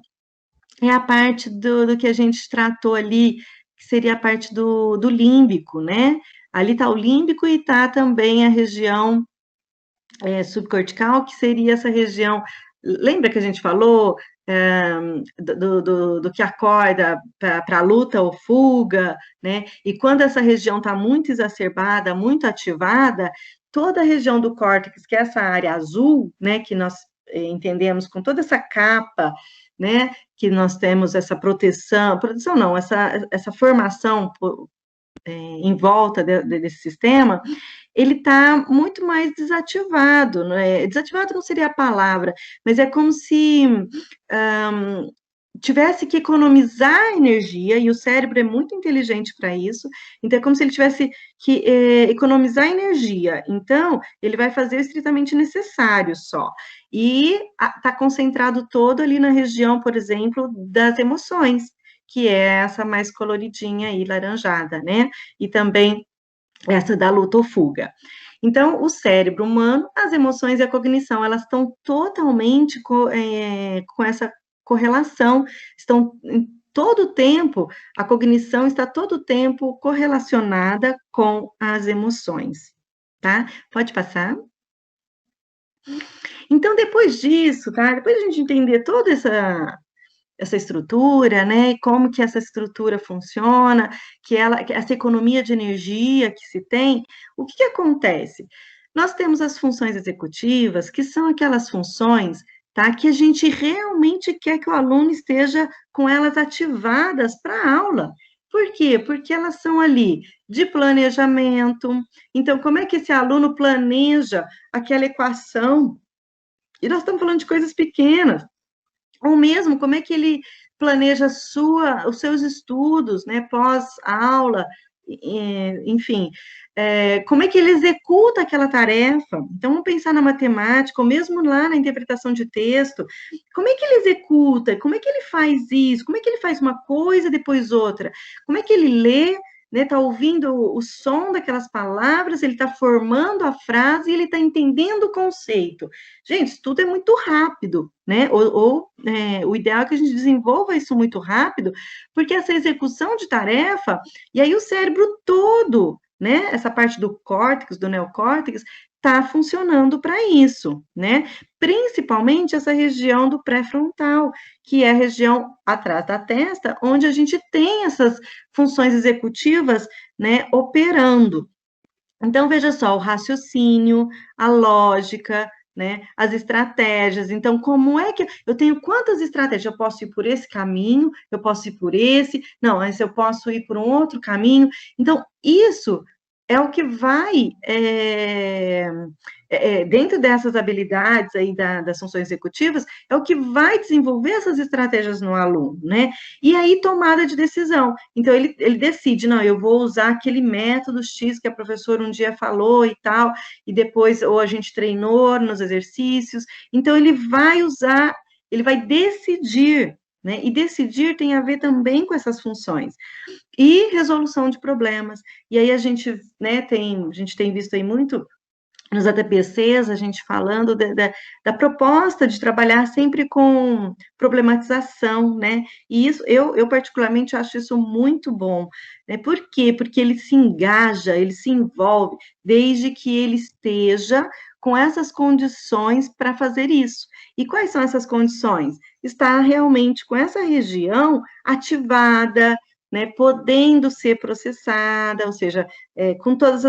é a parte do que a gente tratou ali, que seria a parte do límbico, né? Ali está o límbico e está também a região subcortical, que seria essa região. Lembra que a gente falou do que acorda para a luta ou fuga, né? E quando essa região está muito exacerbada, muito ativada, toda a região do córtex, que é essa área azul, né, que nós entendemos com toda essa capa, né, que nós temos essa proteção não, essa formação em volta desse sistema, ele está muito mais desativado, né? Desativado não seria a palavra, mas é como se tivesse que economizar energia, e o cérebro é muito inteligente para isso, então é como se ele tivesse que economizar energia, então ele vai fazer o estritamente necessário só, e está concentrado todo ali na região, por exemplo, das emoções, que é essa mais coloridinha aí, laranjada, né? E também essa da luta ou fuga. Então, o cérebro humano, as emoções e a cognição, elas estão totalmente com essa correlação, estão em todo o tempo, a cognição está todo o tempo correlacionada com as emoções, tá? Pode passar. Então, depois disso, tá? Depois de a gente entender toda essa estrutura, né, e como que essa estrutura funciona, que essa economia de energia que se tem, o que acontece? Nós temos as funções executivas, que são aquelas funções, tá, que a gente realmente quer que o aluno esteja com elas ativadas para a aula. Por quê? Porque elas são ali de planejamento. Então, como é que esse aluno planeja aquela equação? E nós estamos falando de coisas pequenas. Ou mesmo, como é que ele planeja os seus estudos, né, pós-aula, enfim, como é que ele executa aquela tarefa? Então, vamos pensar na matemática, ou mesmo lá na interpretação de texto, como é que ele executa? Como é que ele faz isso? Como é que ele faz uma coisa, depois outra? Como é que ele lê, né, tá ouvindo o som daquelas palavras, ele está formando a frase e ele está entendendo o conceito. Gente, isso tudo é muito rápido, né? O ideal é que a gente desenvolva isso muito rápido, porque essa execução de tarefa, e aí o cérebro todo, né? Essa parte do córtex, do neocórtex, está funcionando para isso, né? Principalmente essa região do pré-frontal, que é a região atrás da testa, onde a gente tem essas funções executivas, né, operando. Então, veja só, o raciocínio, a lógica, né, as estratégias. Então, como é que eu tenho quantas estratégias? Eu posso ir por esse caminho, eu posso ir por esse, não, mas eu posso ir por um outro caminho. Então, isso é o que vai, dentro dessas habilidades aí das funções executivas, é o que vai desenvolver essas estratégias no aluno, né? E aí, tomada de decisão. Então, ele decide, não, eu vou usar aquele método X que a professora um dia falou e tal, e depois, ou a gente treinou nos exercícios. Então, ele vai usar, ele vai decidir, né? E decidir tem a ver também com essas funções. E resolução de problemas. E aí a gente, né, a gente tem visto aí muito nos ATPCs, a gente falando da proposta de trabalhar sempre com problematização, né? E isso, eu particularmente acho isso muito bom, né? Por quê? Porque ele se engaja, ele se envolve, desde que ele esteja com essas condições para fazer isso. E quais são essas condições? Estar realmente com essa região ativada, né, podendo ser processada, ou seja, com todas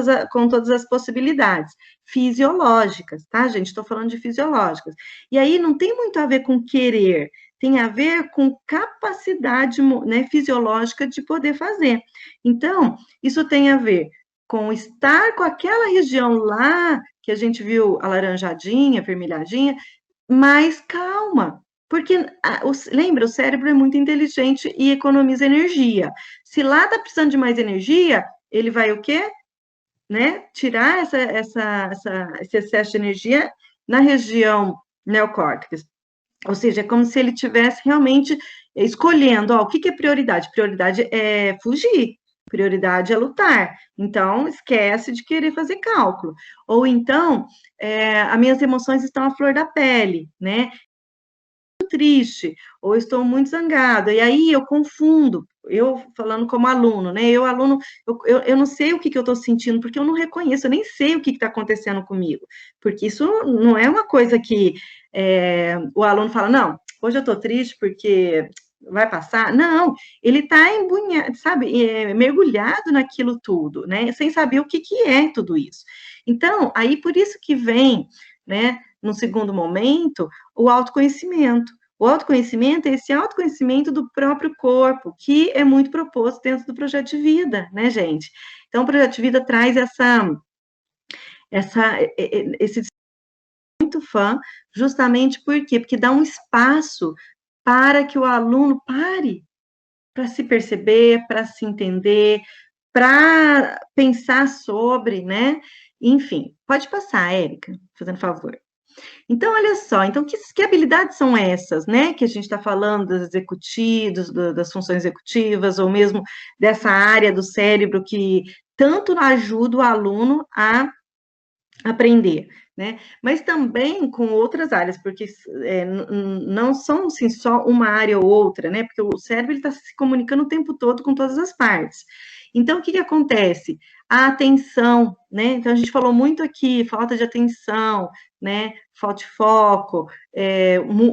as possibilidades fisiológicas, tá, gente? Estou falando de fisiológicas. E aí não tem muito a ver com querer, tem a ver com capacidade, né, fisiológica de poder fazer. Então, isso tem a ver com estar com aquela região lá, que a gente viu alaranjadinha, vermelhadinha, mais calma. Porque, lembra, o cérebro é muito inteligente e economiza energia. Se lá está precisando de mais energia, ele vai o quê? Né, tirar esse excesso de energia na região neocórtex. Ou seja, é como se ele estivesse realmente escolhendo, ó, o que é prioridade? Prioridade é fugir, prioridade é lutar. Então, esquece de querer fazer cálculo. Ou então, as minhas emoções estão à flor da pele, né? Triste, ou estou muito zangado, e aí eu confundo, eu falando como aluno, né, aluno, eu não sei o que eu estou sentindo, porque eu não reconheço, eu nem sei o que está acontecendo comigo, porque isso não é uma coisa que o aluno fala, não, hoje eu estou triste porque vai passar, não, ele está embunhado, sabe, mergulhado naquilo tudo, né, sem saber o que é tudo isso. Então, aí por isso que vem, né, no segundo momento, o autoconhecimento. O autoconhecimento é esse autoconhecimento do próprio corpo, que é muito proposto dentro do projeto de vida, né, gente? Então, o projeto de vida traz esse muito fã, justamente por quê? Porque dá um espaço para que o aluno pare para se perceber, para se entender, para pensar sobre, né? Enfim, pode passar, Érica, fazendo favor. Então, olha só, então, que habilidades são essas, né, que a gente está falando dos executivos, das funções executivas, ou mesmo dessa área do cérebro que tanto ajuda o aluno a aprender, né, mas também com outras áreas, porque não são, assim, só uma área ou outra, né, porque o cérebro está se comunicando o tempo todo com todas as partes. Então, o que acontece? A atenção, né? Então, a gente falou muito aqui, falta de atenção, né? Falta de foco,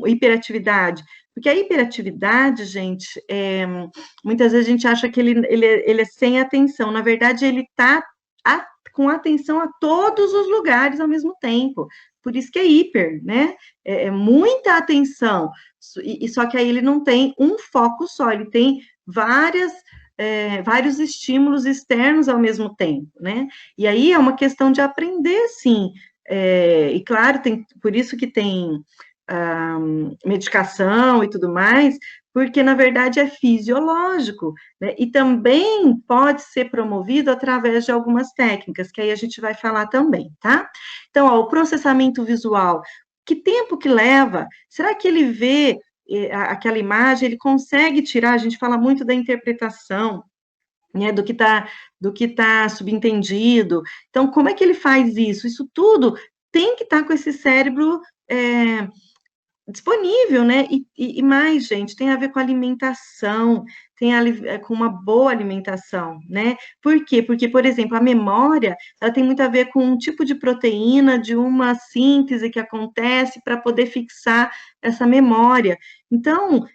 hiperatividade. Porque a hiperatividade, gente, muitas vezes a gente acha que ele é sem atenção. Na verdade, ele está com atenção a todos os lugares ao mesmo tempo. Por isso que é hiper, né? É muita atenção. E só que aí ele não tem um foco só, ele tem vários estímulos externos ao mesmo tempo, né? E aí é uma questão de aprender, sim. E claro, por isso que tem medicação e tudo mais, porque na verdade é fisiológico, né? E também pode ser promovido através de algumas técnicas, que aí a gente vai falar também, tá? Então, ó, o processamento visual, que tempo que leva? Será que ele vê aquela imagem, ele consegue tirar? A gente fala muito da interpretação, né, do que tá subentendido. Então, como é que ele faz isso? Isso tudo tem que estar com esse cérebro disponível, né? E mais, gente, tem a ver com alimentação, com uma boa alimentação, né? Por quê? Porque, por exemplo, a memória, ela tem muito a ver com um tipo de proteína, de uma síntese que acontece para poder fixar essa memória. Então,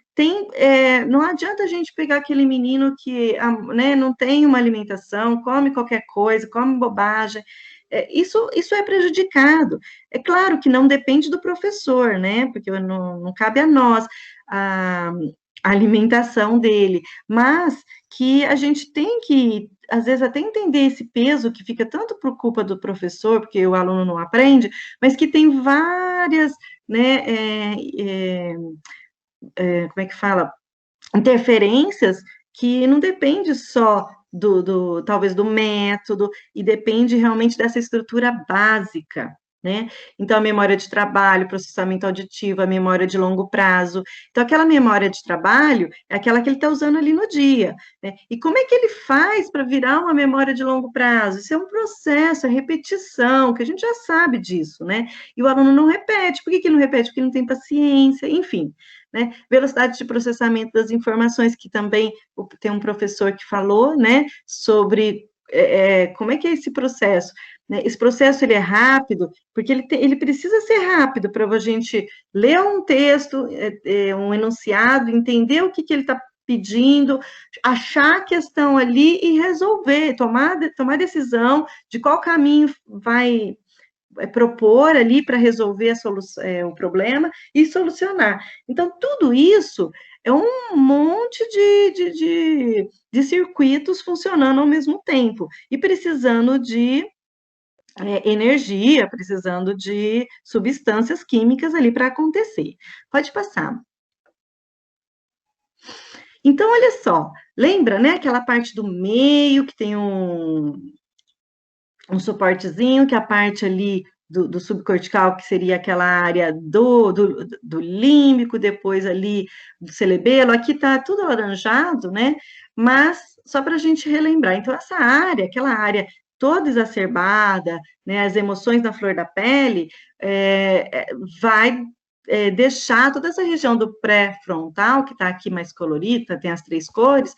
não adianta a gente pegar aquele menino que, né, não tem uma alimentação, come qualquer coisa, come bobagem. Isso é prejudicado. É claro que não depende do professor, né? Porque não cabe a nós a alimentação dele, mas que a gente tem que às vezes, até entender esse peso que fica tanto por culpa do professor, porque o aluno não aprende, mas que tem várias, né, como é que fala? Interferências que não depende só talvez do método, e depende realmente dessa estrutura básica, né? Então, a memória de trabalho, processamento auditivo, a memória de longo prazo. Então, aquela memória de trabalho é aquela que ele está usando ali no dia, né? E como é que ele faz para virar uma memória de longo prazo? Isso é um processo, é repetição, que a gente já sabe disso, né? E o aluno não repete. Por que ele não repete? Porque ele não tem paciência, enfim. Né? Velocidade de processamento das informações, que também tem um professor que falou, né, sobre como é que é esse processo. Né? Esse processo, ele é rápido, porque ele precisa ser rápido para a gente ler um texto, um enunciado, entender o que ele está pedindo, achar a questão ali e resolver, tomar decisão de qual caminho vai propor ali para resolver o problema e solucionar. Então, tudo isso é um monte de circuitos funcionando ao mesmo tempo e precisando de energia, precisando de substâncias químicas ali para acontecer. Pode passar. Então, olha só, lembra, né, aquela parte do meio que tem um suportezinho, que é a parte ali do subcortical, que seria aquela área do límbico, depois ali do cerebelo, aqui tá tudo alaranjado, né? Mas só para a gente relembrar, então essa área, aquela área toda exacerbada, né, as emoções na flor da pele, vai deixar toda essa região do pré-frontal, que está aqui mais colorida, tem as 3 cores,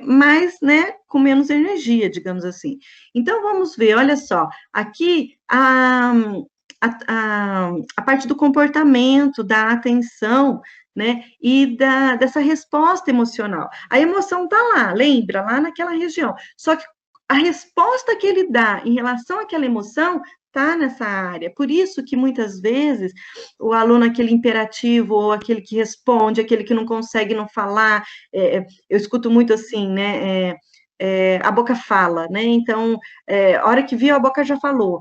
mais, né, com menos energia, digamos assim. Então, vamos ver, olha só, aqui a parte do comportamento, da atenção, né, e dessa resposta emocional. A emoção está lá, lembra, lá naquela região, só que a resposta que ele dá em relação àquela emoção está nessa área. Por isso que muitas vezes o aluno, aquele imperativo, ou aquele que responde, aquele que não consegue não falar, eu escuto muito assim, né? A boca fala, né? Então, a hora que viu, a boca já falou.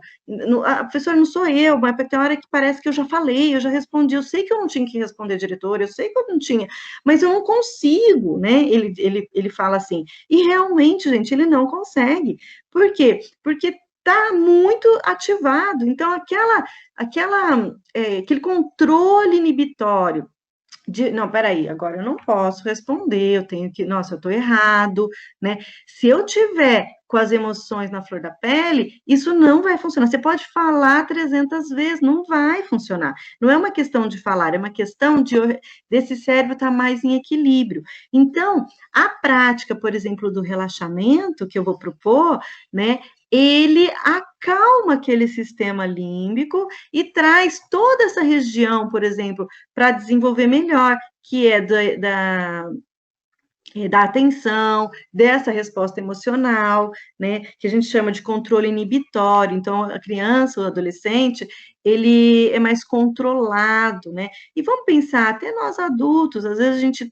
Professor, não sou eu, mas tem hora que parece que eu já falei, eu já respondi, eu sei que eu não tinha que responder diretor, eu sei que eu não tinha, mas eu não consigo, né? Ele fala assim, e realmente, gente, ele não consegue. Por quê? Porque está muito ativado. Então, aquele controle inibitório não, peraí, agora eu não posso responder, eu tenho que, nossa, eu estou errado, né? Se eu tiver com as emoções na flor da pele, isso não vai funcionar. Você pode falar 300 vezes, não vai funcionar. Não é uma questão de falar, é uma questão desse cérebro estar mais em equilíbrio. Então, a prática, por exemplo, do relaxamento que eu vou propor, né? Ele acalma aquele sistema límbico e traz toda essa região, por exemplo, para desenvolver melhor, que é da atenção, dessa resposta emocional, né, que a gente chama de controle inibitório. Então, a criança, o adolescente, ele é mais controlado, né, e vamos pensar, até nós adultos, às vezes a gente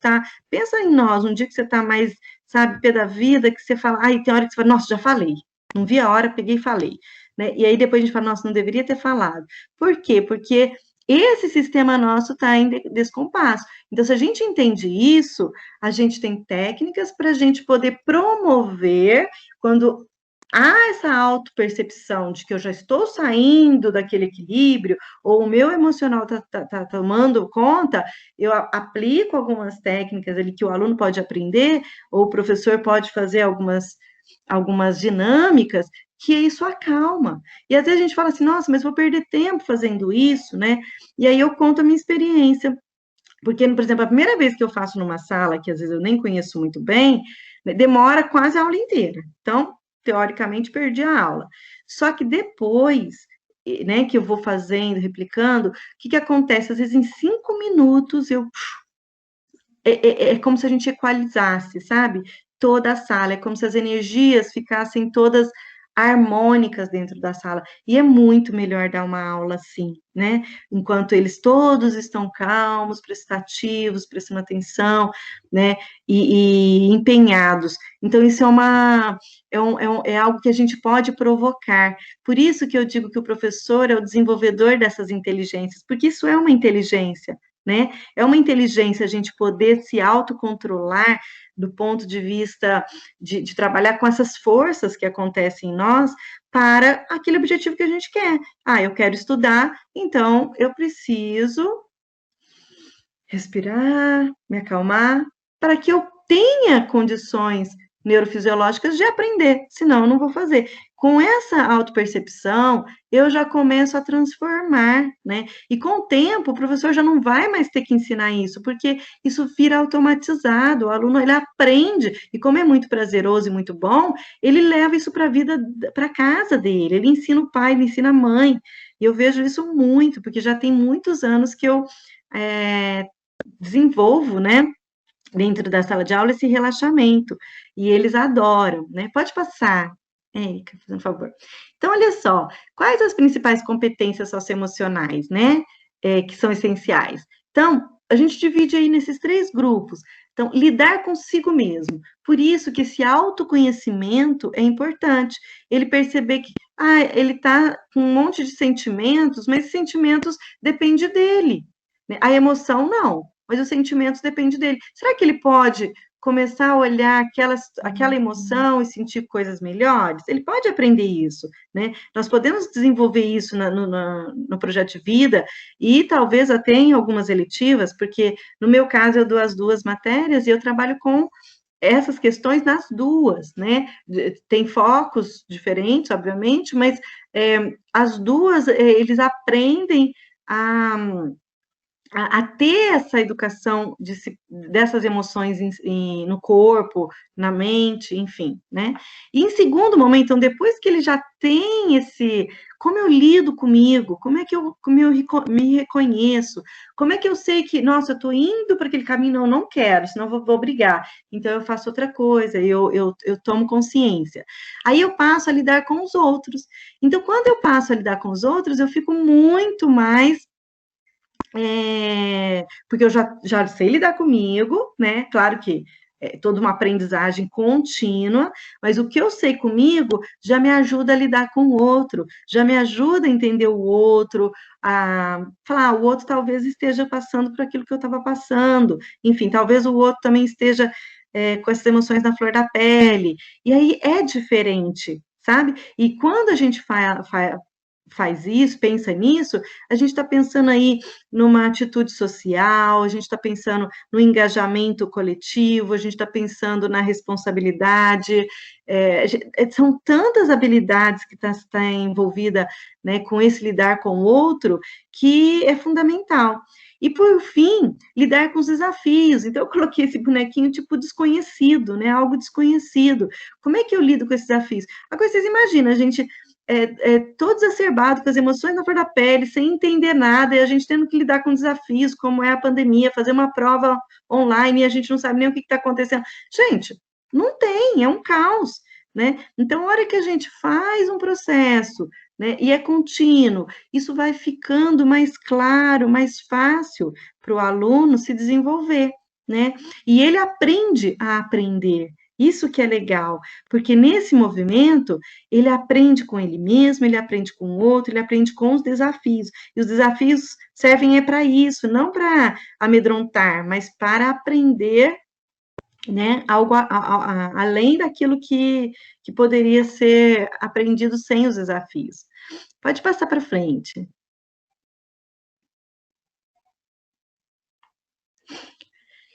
pensa em nós, um dia que você está mais, sabe, pé da vida, que você fala, tem hora que você fala, nossa, já falei, não vi a hora, peguei e falei, né, e aí depois a gente fala, nossa, não deveria ter falado. Por quê? Porque esse sistema nosso está em descompasso. Então, se a gente entende isso, a gente tem técnicas para a gente poder promover, quando há essa autopercepção de que eu já estou saindo daquele equilíbrio, ou o meu emocional está tomando conta, eu aplico algumas técnicas ali que o aluno pode aprender, ou o professor pode fazer algumas dinâmicas, que isso acalma. E às vezes a gente fala assim, nossa, mas vou perder tempo fazendo isso, né? E aí eu conto a minha experiência. Porque, por exemplo, a primeira vez que eu faço numa sala, que às vezes eu nem conheço muito bem, né, demora quase a aula inteira. Então, teoricamente, perdi a aula. Só que depois, né, que eu vou fazendo, replicando, o que acontece? Às vezes, em 5 minutos, é como se a gente equalizasse, sabe? Toda a sala, é como se as energias ficassem todas harmônicas dentro da sala, e é muito melhor dar uma aula assim, né? Enquanto eles todos estão calmos, prestativos, prestando atenção, né? E empenhados. Então, isso é algo que a gente pode provocar. Por isso que eu digo que o professor é o desenvolvedor dessas inteligências, porque isso é uma inteligência, né? É uma inteligência a gente poder se autocontrolar do ponto de vista de trabalhar com essas forças que acontecem em nós para aquele objetivo que a gente quer. Ah, eu quero estudar, então eu preciso respirar, me acalmar, para que eu tenha condições neurofisiológicas de aprender, senão eu não vou fazer. Com essa autopercepção, eu já começo a transformar, né? E com o tempo, o professor já não vai mais ter que ensinar isso, porque isso vira automatizado, o aluno, ele aprende, e como é muito prazeroso e muito bom, ele leva isso para a vida, para casa dele, ele ensina o pai, ele ensina a mãe, e eu vejo isso muito, porque já tem muitos anos que eu desenvolvo, né, dentro da sala de aula esse relaxamento, e eles adoram, né? Pode passar, Érica, fazendo favor. Então, olha só, quais as principais competências socioemocionais, né, que são essenciais? Então, a gente divide aí nesses 3 grupos. Então, lidar consigo mesmo. Por isso que esse autoconhecimento é importante. Ele perceber que, ele tá com um monte de sentimentos, mas esses sentimentos dependem dele, né? A emoção, não, mas os sentimentos dependem dele. Será que ele pode começar a olhar aquela emoção e sentir coisas melhores? Ele pode aprender isso, né? Nós podemos desenvolver isso no projeto de vida e talvez até em algumas eletivas, porque no meu caso eu dou as 2 matérias e eu trabalho com essas questões nas 2, né? Tem focos diferentes, obviamente, mas as 2, eles aprendem a ter essa educação dessas emoções no corpo, na mente, enfim, né? E em segundo momento, então, depois que ele já tem como eu lido comigo, como eu me reconheço, como é que eu sei que, nossa, eu estou indo para aquele caminho, não quero, senão eu vou brigar, então eu faço outra coisa, eu tomo consciência. Aí eu passo a lidar com os outros. Então, quando eu passo a lidar com os outros, eu fico muito mais porque eu já sei lidar comigo, né? Claro que é toda uma aprendizagem contínua, mas o que eu sei comigo já me ajuda a lidar com o outro, já me ajuda a entender o outro, a falar, o outro talvez esteja passando por aquilo que eu estava passando, enfim, talvez o outro também esteja com essas emoções na flor da pele, e aí é diferente, sabe? E quando a gente faz isso, pensa nisso, a gente está pensando aí numa atitude social, a gente está pensando no engajamento coletivo, a gente está pensando na responsabilidade, são tantas habilidades que está envolvida, né, com esse lidar com o outro, que é fundamental. E, por fim, lidar com os desafios. Então, eu coloquei esse bonequinho tipo desconhecido, né, algo desconhecido. Como é que eu lido com esses desafios? Agora, vocês imaginam, a gente todo exacerbado, com as emoções na flor da pele, sem entender nada, e a gente tendo que lidar com desafios, como é a pandemia, fazer uma prova online, e a gente não sabe nem o que está acontecendo. Gente, não tem, é um caos, né? Então, a hora que a gente faz um processo, né, e é contínuo, isso vai ficando mais claro, mais fácil para o aluno se desenvolver, né? E ele aprende a aprender. Isso que é legal, porque nesse movimento ele aprende com ele mesmo, ele aprende com o outro, ele aprende com os desafios. E os desafios servem para isso, não para amedrontar, mas para aprender, né, algo além daquilo que poderia ser aprendido sem os desafios. Pode passar para frente.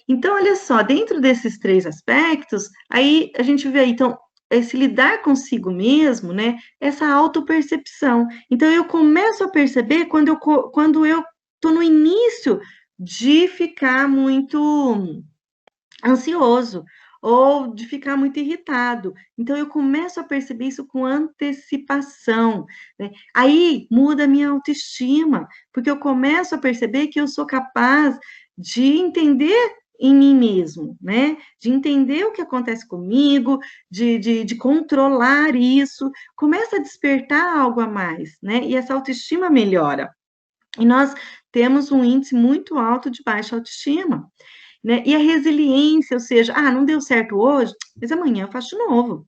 Então, olha só, dentro desses 3 aspectos, aí a gente vê aí, então, esse lidar consigo mesmo, né, essa autopercepção. Então, eu começo a perceber quando eu estou no início de ficar muito ansioso, ou de ficar muito irritado. Então, eu começo a perceber isso com antecipação, né? Aí, muda a minha autoestima, porque eu começo a perceber que eu sou capaz de entender em mim mesmo, né? De entender o que acontece comigo, de controlar isso, começa a despertar algo a mais, né? E essa autoestima melhora. E nós temos um índice muito alto de baixa autoestima, né? E a resiliência, ou seja, não deu certo hoje, mas amanhã eu faço de novo.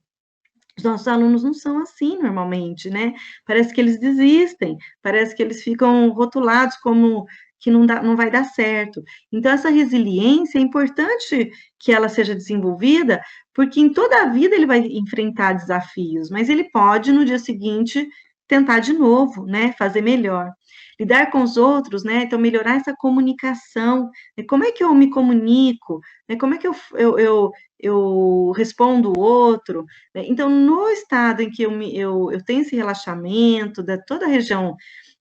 Os nossos alunos não são assim normalmente, né? Parece que eles desistem, parece que eles ficam rotulados como que não vai dar certo. Então, essa resiliência é importante que ela seja desenvolvida, porque em toda a vida ele vai enfrentar desafios, mas ele pode, no dia seguinte, tentar de novo, né? Fazer melhor. Lidar com os outros, né? Então, melhorar essa comunicação. Como é que eu me comunico? Como é que eu respondo o outro? Então, no estado em que eu tenho esse relaxamento da toda a região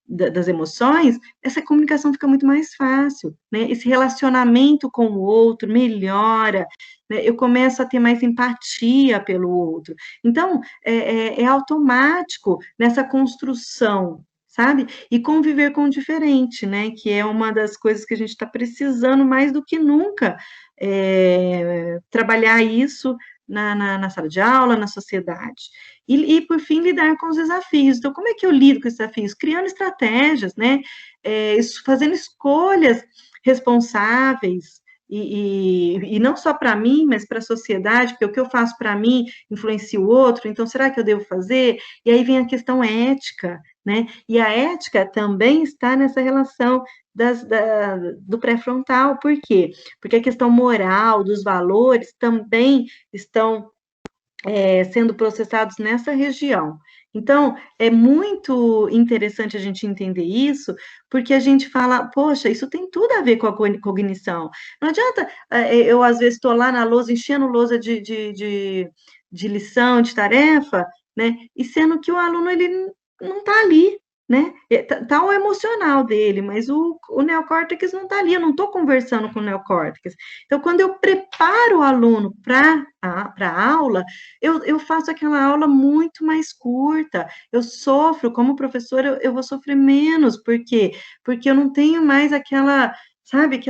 das emoções, essa comunicação fica muito mais fácil, né? Esse relacionamento com o outro melhora, né? Eu começo a ter mais empatia pelo outro. Então, é automático nessa construção, sabe? E conviver com o diferente, né? Que é uma das coisas que a gente está precisando mais do que nunca, trabalhar isso na sala de aula, na sociedade. Por fim, lidar com os desafios. Então, como é que eu lido com esses desafios? Criando estratégias, né? Fazendo escolhas responsáveis, e não só para mim, mas para a sociedade, porque o que eu faço para mim influencia o outro, então será que eu devo fazer? E aí vem a questão ética, né? E a ética também está nessa relação do pré-frontal, por quê? Porque a questão moral, dos valores, também estão sendo processados nessa região. Então, é muito interessante a gente entender isso, porque a gente fala, poxa, isso tem tudo a ver com a cognição. Não adianta, eu às vezes estou lá na lousa, enchendo lousa de lição, de tarefa, né? E sendo que o aluno, ele não está ali, né? Tá o emocional dele, mas o neocórtex não está ali, eu não estou conversando com o neocórtex. Então, quando eu preparo o aluno para a aula, eu faço aquela aula muito mais curta, eu sofro, como professora, eu vou sofrer menos, por quê? Porque eu não tenho mais sabe,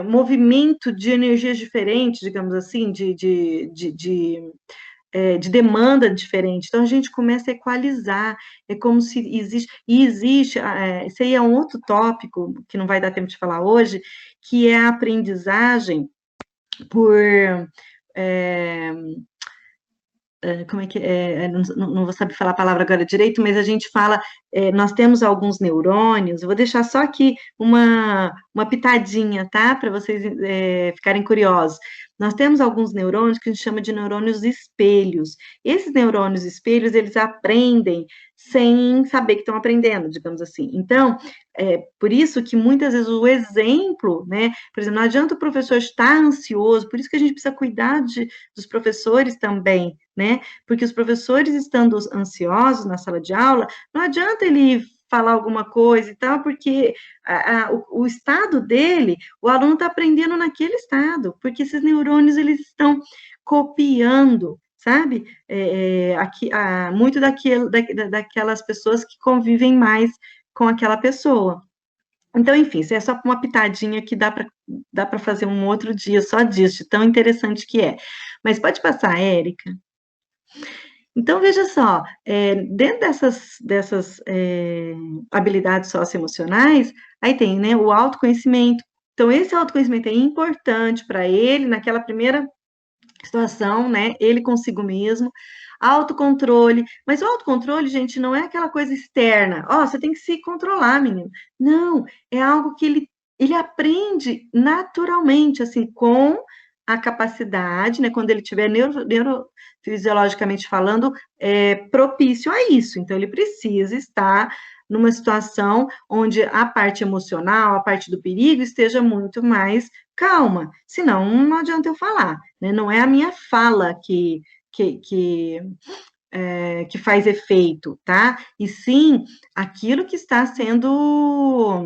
movimento de energias diferentes, digamos assim, de demanda diferente. Então, a gente começa a equalizar, é como se existe, esse aí é um outro tópico, que não vai dar tempo de falar hoje, que é a aprendizagem por... É, como é que não vou saber falar a palavra agora direito, mas a gente fala, nós temos alguns neurônios, eu vou deixar só aqui uma pitadinha, tá? Para vocês ficarem curiosos. Nós temos alguns neurônios que a gente chama de neurônios espelhos. Esses neurônios espelhos, eles aprendem sem saber que estão aprendendo, digamos assim. Então, por isso que muitas vezes o exemplo, né? Por exemplo, não adianta o professor estar ansioso, por isso que a gente precisa cuidar dos professores também, né? Porque os professores estando ansiosos na sala de aula, não adianta ele falar alguma coisa e tal, porque o estado dele, o aluno está aprendendo naquele estado, porque esses neurônios, eles estão copiando, sabe? Muito daquelas pessoas que convivem mais com aquela pessoa. Então, enfim, isso é só uma pitadinha que dá para fazer um outro dia só disso, de tão interessante que é. Mas pode passar, Érica? Então, veja só, dentro dessas habilidades socioemocionais, aí tem, né, o autoconhecimento. Então, esse autoconhecimento é importante para ele, naquela primeira situação, né, ele consigo mesmo, autocontrole, mas o autocontrole, gente, não é aquela coisa externa, você tem que se controlar, menino. Não, é algo que ele aprende naturalmente, assim, com a capacidade, né, quando ele tiver neurofisiologicamente falando, propício a isso. Então, ele precisa estar numa situação onde a parte emocional, a parte do perigo esteja muito mais calma, senão não adianta eu falar, né? Não é a minha fala que faz efeito, tá? E sim aquilo que está sendo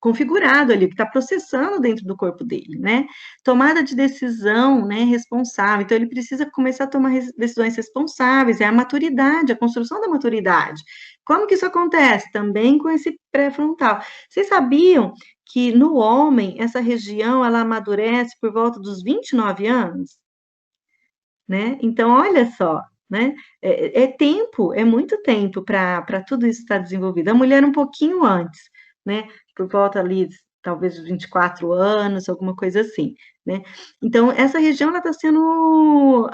configurado ali, que está processando dentro do corpo dele, né? Tomada de decisão, né, responsável. Então, ele precisa começar a tomar decisões responsáveis, é a maturidade, a construção da maturidade. Como que isso acontece? Também com esse pré-frontal. Vocês sabiam que no homem, essa região, ela amadurece por volta dos 29 anos? Né? Então, olha só, né? É tempo, é muito tempo para tudo isso estar desenvolvido. A mulher um pouquinho antes, né? Por volta ali, talvez 24 anos, alguma coisa assim, né? Então, essa região, ela está sendo,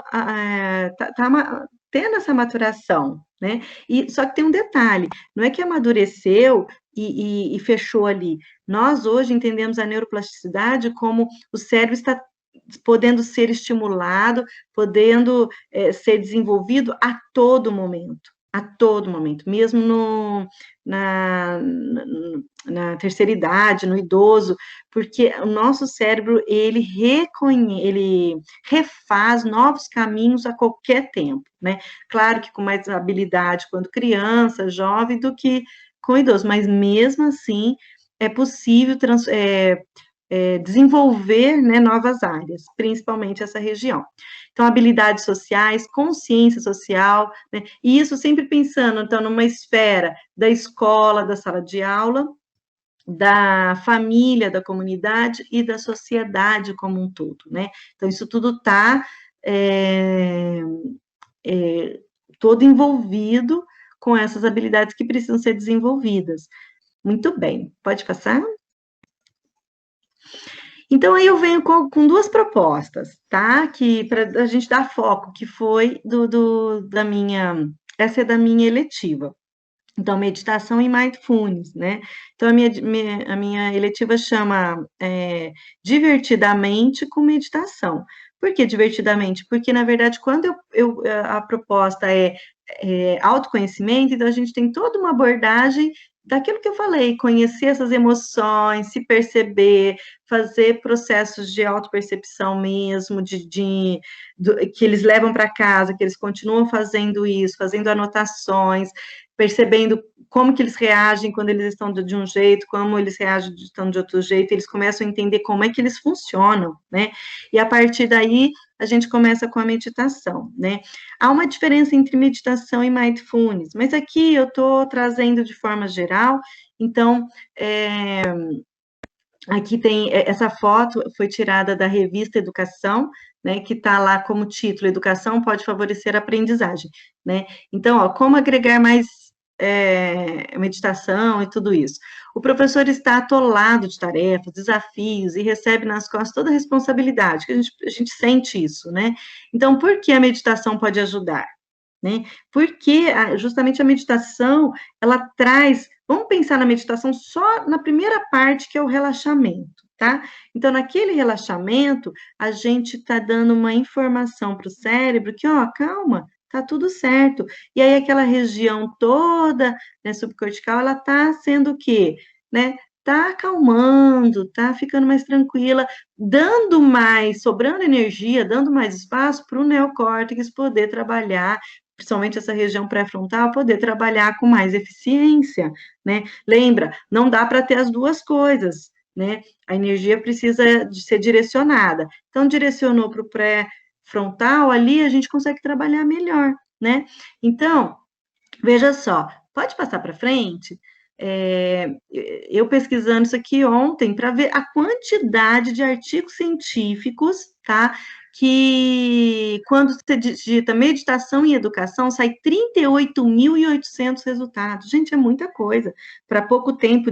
tendo essa maturação, né? E, só que tem um detalhe, não é que amadureceu e fechou ali. Nós, hoje, entendemos a neuroplasticidade como o cérebro está podendo ser estimulado, podendo ser desenvolvido a todo momento, mesmo na terceira idade, no idoso, porque o nosso cérebro, ele refaz novos caminhos a qualquer tempo, né? Claro que com mais habilidade quando criança, jovem, do que com idoso, mas mesmo assim é possível desenvolver, né, novas áreas, principalmente essa região. Então, habilidades sociais, consciência social, né, e isso sempre pensando, então, numa esfera da escola, da sala de aula, da família, da comunidade e da sociedade como um todo, né? Então, isso tudo está todo envolvido com essas habilidades que precisam ser desenvolvidas. Muito bem, pode passar? Então, aí eu venho com duas propostas, tá? Que para a gente dar foco, que foi essa é da minha eletiva. Então, meditação e mindfulness, né? Então, a minha eletiva chama Divertidamente com Meditação. Por que divertidamente? Porque, na verdade, quando a proposta é autoconhecimento, então a gente tem toda uma abordagem daquilo que eu falei, conhecer essas emoções, se perceber, fazer processos de autopercepção mesmo, que eles levam para casa, que eles continuam fazendo isso, fazendo anotações, percebendo como que eles reagem quando eles estão de um jeito, como eles reagem quando estão de outro jeito, eles começam a entender como é que eles funcionam, né? E a partir daí, a gente começa com a meditação, né? Há uma diferença entre meditação e mindfulness, mas aqui eu estou trazendo de forma geral, então, aqui tem, essa foto foi tirada da revista Educação, né, que está lá como título, Educação pode favorecer a aprendizagem, né? Então, ó, como agregar mais meditação e tudo isso. O professor está atolado de tarefas, desafios, e recebe nas costas toda a responsabilidade, que a gente sente isso, né? Então, por que a meditação pode ajudar? Né? Porque justamente a meditação, ela traz, vamos pensar na meditação só na primeira parte, que é o relaxamento, tá? Então, naquele relaxamento, a gente está dando uma informação para o cérebro que, ó, calma, tá tudo certo. E aí, aquela região toda, né, subcortical, ela tá sendo o quê? Né? Tá acalmando, tá ficando mais tranquila, dando mais, sobrando energia, dando mais espaço para o neocórtex poder trabalhar, principalmente essa região pré-frontal, poder trabalhar com mais eficiência, né? Lembra, não dá para ter as duas coisas, né? A energia precisa de ser direcionada. Então, direcionou para o pré-frontal, ali a gente consegue trabalhar melhor, né? Então, veja só, pode passar para frente? Eu pesquisando isso aqui ontem para ver a quantidade de artigos científicos, tá? Que quando você digita meditação e educação, sai 38.800 resultados. Gente, é muita coisa. Para pouco tempo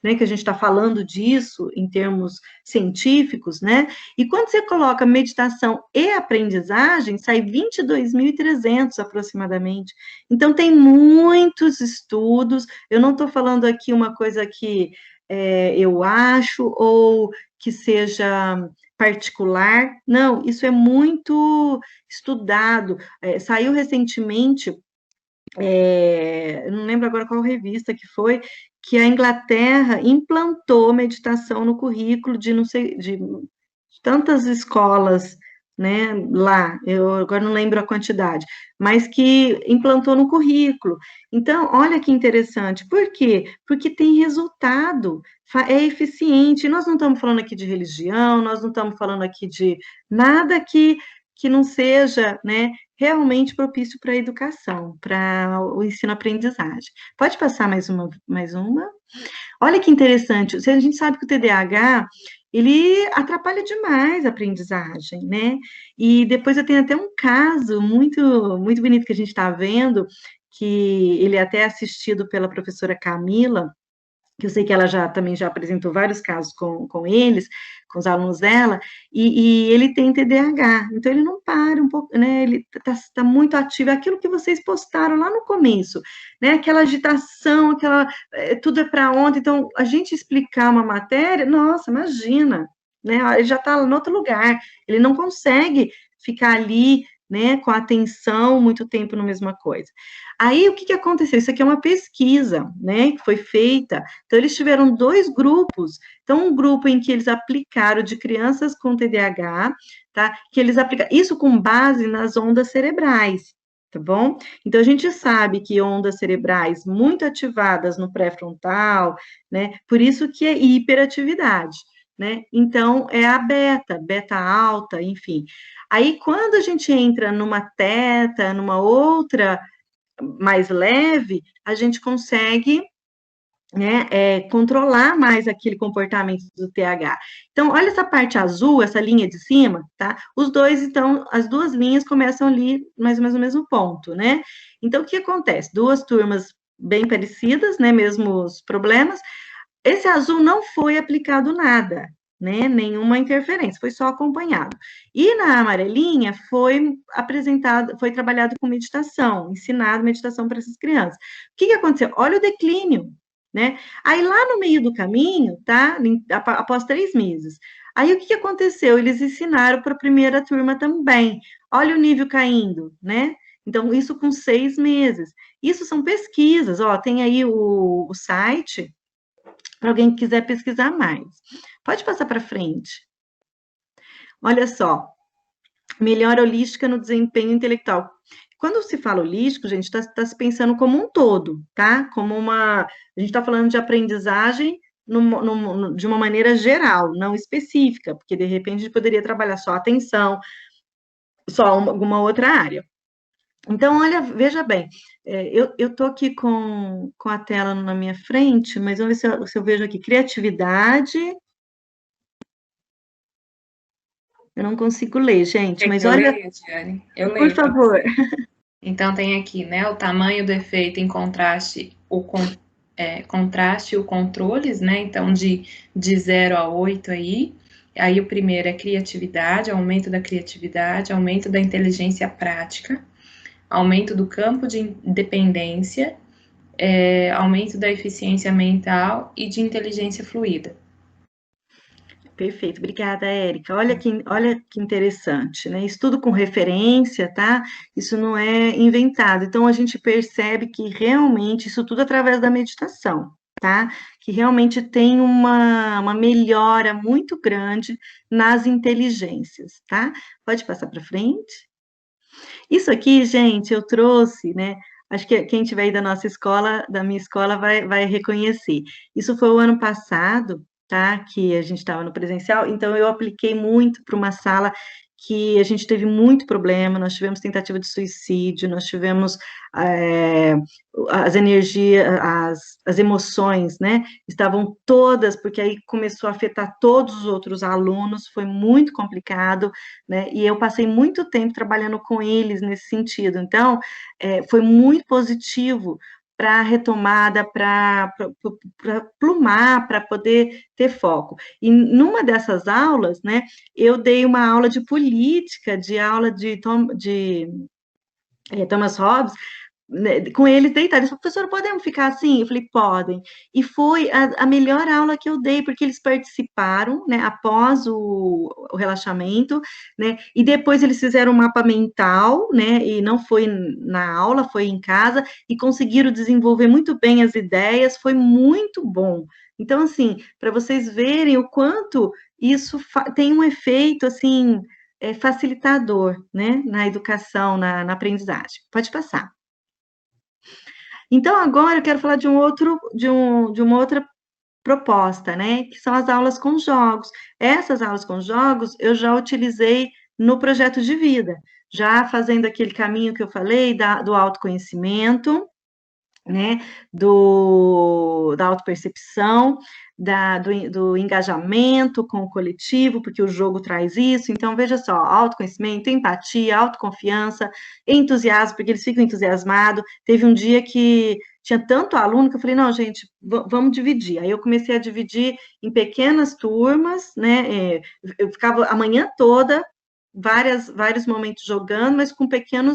né, que a gente está falando disso em termos científicos, né? E quando você coloca meditação e aprendizagem, sai 22.300 aproximadamente. Então, tem muitos estudos. Eu não estou falando aqui uma coisa que eu acho ou que seja particular. Não, isso é muito estudado. Saiu recentemente, eu não lembro agora qual revista que foi, que a Inglaterra implantou meditação no currículo de não sei, de tantas escolas né, lá, eu agora não lembro a quantidade, mas que implantou no currículo. Então, olha que interessante. Por quê? Porque tem resultado, é eficiente. Nós não estamos falando aqui de religião, nós não estamos falando aqui de nada que não seja, né, realmente propício para a educação, para o ensino-aprendizagem. Pode passar mais uma, mais uma? Olha que interessante, a gente sabe que o TDAH, ele atrapalha demais a aprendizagem, né? E depois eu tenho até um caso muito bonito que a gente está vendo, que ele é até assistido pela professora Camila, que eu sei que ela também já apresentou vários casos com eles, com os alunos dela, e ele tem TDAH, então ele não para um pouco, né, ele está muito ativo, é aquilo que vocês postaram lá no começo, né, aquela agitação, tudo é para ontem, então a gente explicar uma matéria, nossa, imagina, né, ele já está em outro lugar, ele não consegue ficar ali, né, com a atenção muito tempo na mesma coisa. Aí, o que aconteceu? Isso aqui é uma pesquisa, né, que foi feita. Então, eles tiveram 2 grupos. Então, um grupo em que eles aplicaram de crianças com TDAH, tá? Que eles aplicaram isso com base nas ondas cerebrais, tá bom? Então, a gente sabe que ondas cerebrais muito ativadas no pré-frontal, né? Por isso que é hiperatividade, né? Então, é a beta alta, enfim. Aí, quando a gente entra numa teta, numa outra mais leve, a gente consegue, né, controlar mais aquele comportamento do TH. Então, olha essa parte azul, essa linha de cima, tá? Os dois, então, as 2 linhas começam ali mais ou menos no mesmo ponto, né? Então, o que acontece? 2 turmas bem parecidas, né, mesmos problemas. Esse azul não foi aplicado nada, né? Nenhuma interferência, foi só acompanhado. E na amarelinha foi apresentado, foi trabalhado com meditação, ensinado meditação para essas crianças. O que aconteceu? Olha o declínio, né? Aí lá no meio do caminho, tá? Após 3 meses. Aí o que aconteceu? Eles ensinaram para a primeira turma também. Olha o nível caindo, né? Então, isso com 6 meses. Isso são pesquisas, ó, tem aí o site para alguém que quiser pesquisar mais. Pode passar para frente. Olha só, melhora holística no desempenho intelectual. Quando se fala holístico, gente, está se pensando como um todo, tá? Como uma. A gente está falando de aprendizagem de uma maneira geral, não específica, porque de repente a gente poderia trabalhar só atenção, só alguma outra área. Então, olha, veja bem, eu estou aqui com a tela na minha frente, mas vamos ver se eu vejo aqui. Criatividade. Eu não consigo ler, gente, Quer mas que eu olha, leia, Diane? Eu por leio para favor. você. Então, tem aqui, né, o tamanho do efeito em contraste, contraste e o controles, né, então de 0 a 8 aí. Aí o primeiro é criatividade, aumento da criatividade, aumento da inteligência prática, aumento do campo de independência, aumento da eficiência mental e de inteligência fluida. Perfeito, obrigada, Érica. Olha que interessante, né? Estudo com referência, tá? Isso não é inventado. Então, a gente percebe que realmente isso tudo através da meditação, tá? Que realmente tem uma melhora muito grande nas inteligências, tá? Pode passar para frente. Isso aqui, gente, eu trouxe, né? Acho que quem tiver aí da nossa escola, da minha escola, vai reconhecer. Isso foi o ano passado, tá? Que a gente estava no presencial, então eu apliquei muito para uma sala que a gente teve muito problema, nós tivemos tentativa de suicídio, nós tivemos as energias, as emoções, né? Estavam todas, porque aí começou a afetar todos os outros alunos, foi muito complicado, né? E eu passei muito tempo trabalhando com eles nesse sentido. Então, foi muito positivo para a retomada, para plumar, para poder ter foco. E numa dessas aulas, né, eu dei uma aula de política, de aula de Thomas Hobbes, né, com eles deitados. Professor, podemos ficar assim? Eu falei, podem. E foi a melhor aula que eu dei, porque eles participaram, né, após o relaxamento, né, e depois eles fizeram um mapa mental, né, e não foi na aula, foi em casa, e conseguiram desenvolver muito bem as ideias, foi muito bom. Então, assim, para vocês verem o quanto isso tem um efeito, assim, facilitador, né, na educação, na aprendizagem. Pode passar. Então, agora eu quero falar de uma outra proposta, né, que são as aulas com jogos. Essas aulas com jogos eu já utilizei no projeto de vida, já fazendo aquele caminho que eu falei do autoconhecimento, né, da autopercepção, do engajamento com o coletivo, porque o jogo traz isso. Então, veja só, autoconhecimento, empatia, autoconfiança, entusiasmo, porque eles ficam entusiasmados. Teve um dia que tinha tanto aluno que eu falei, não, gente, vamos dividir. Aí eu comecei a dividir em pequenas turmas, né, eu ficava a manhã toda, vários momentos jogando, mas com pequeno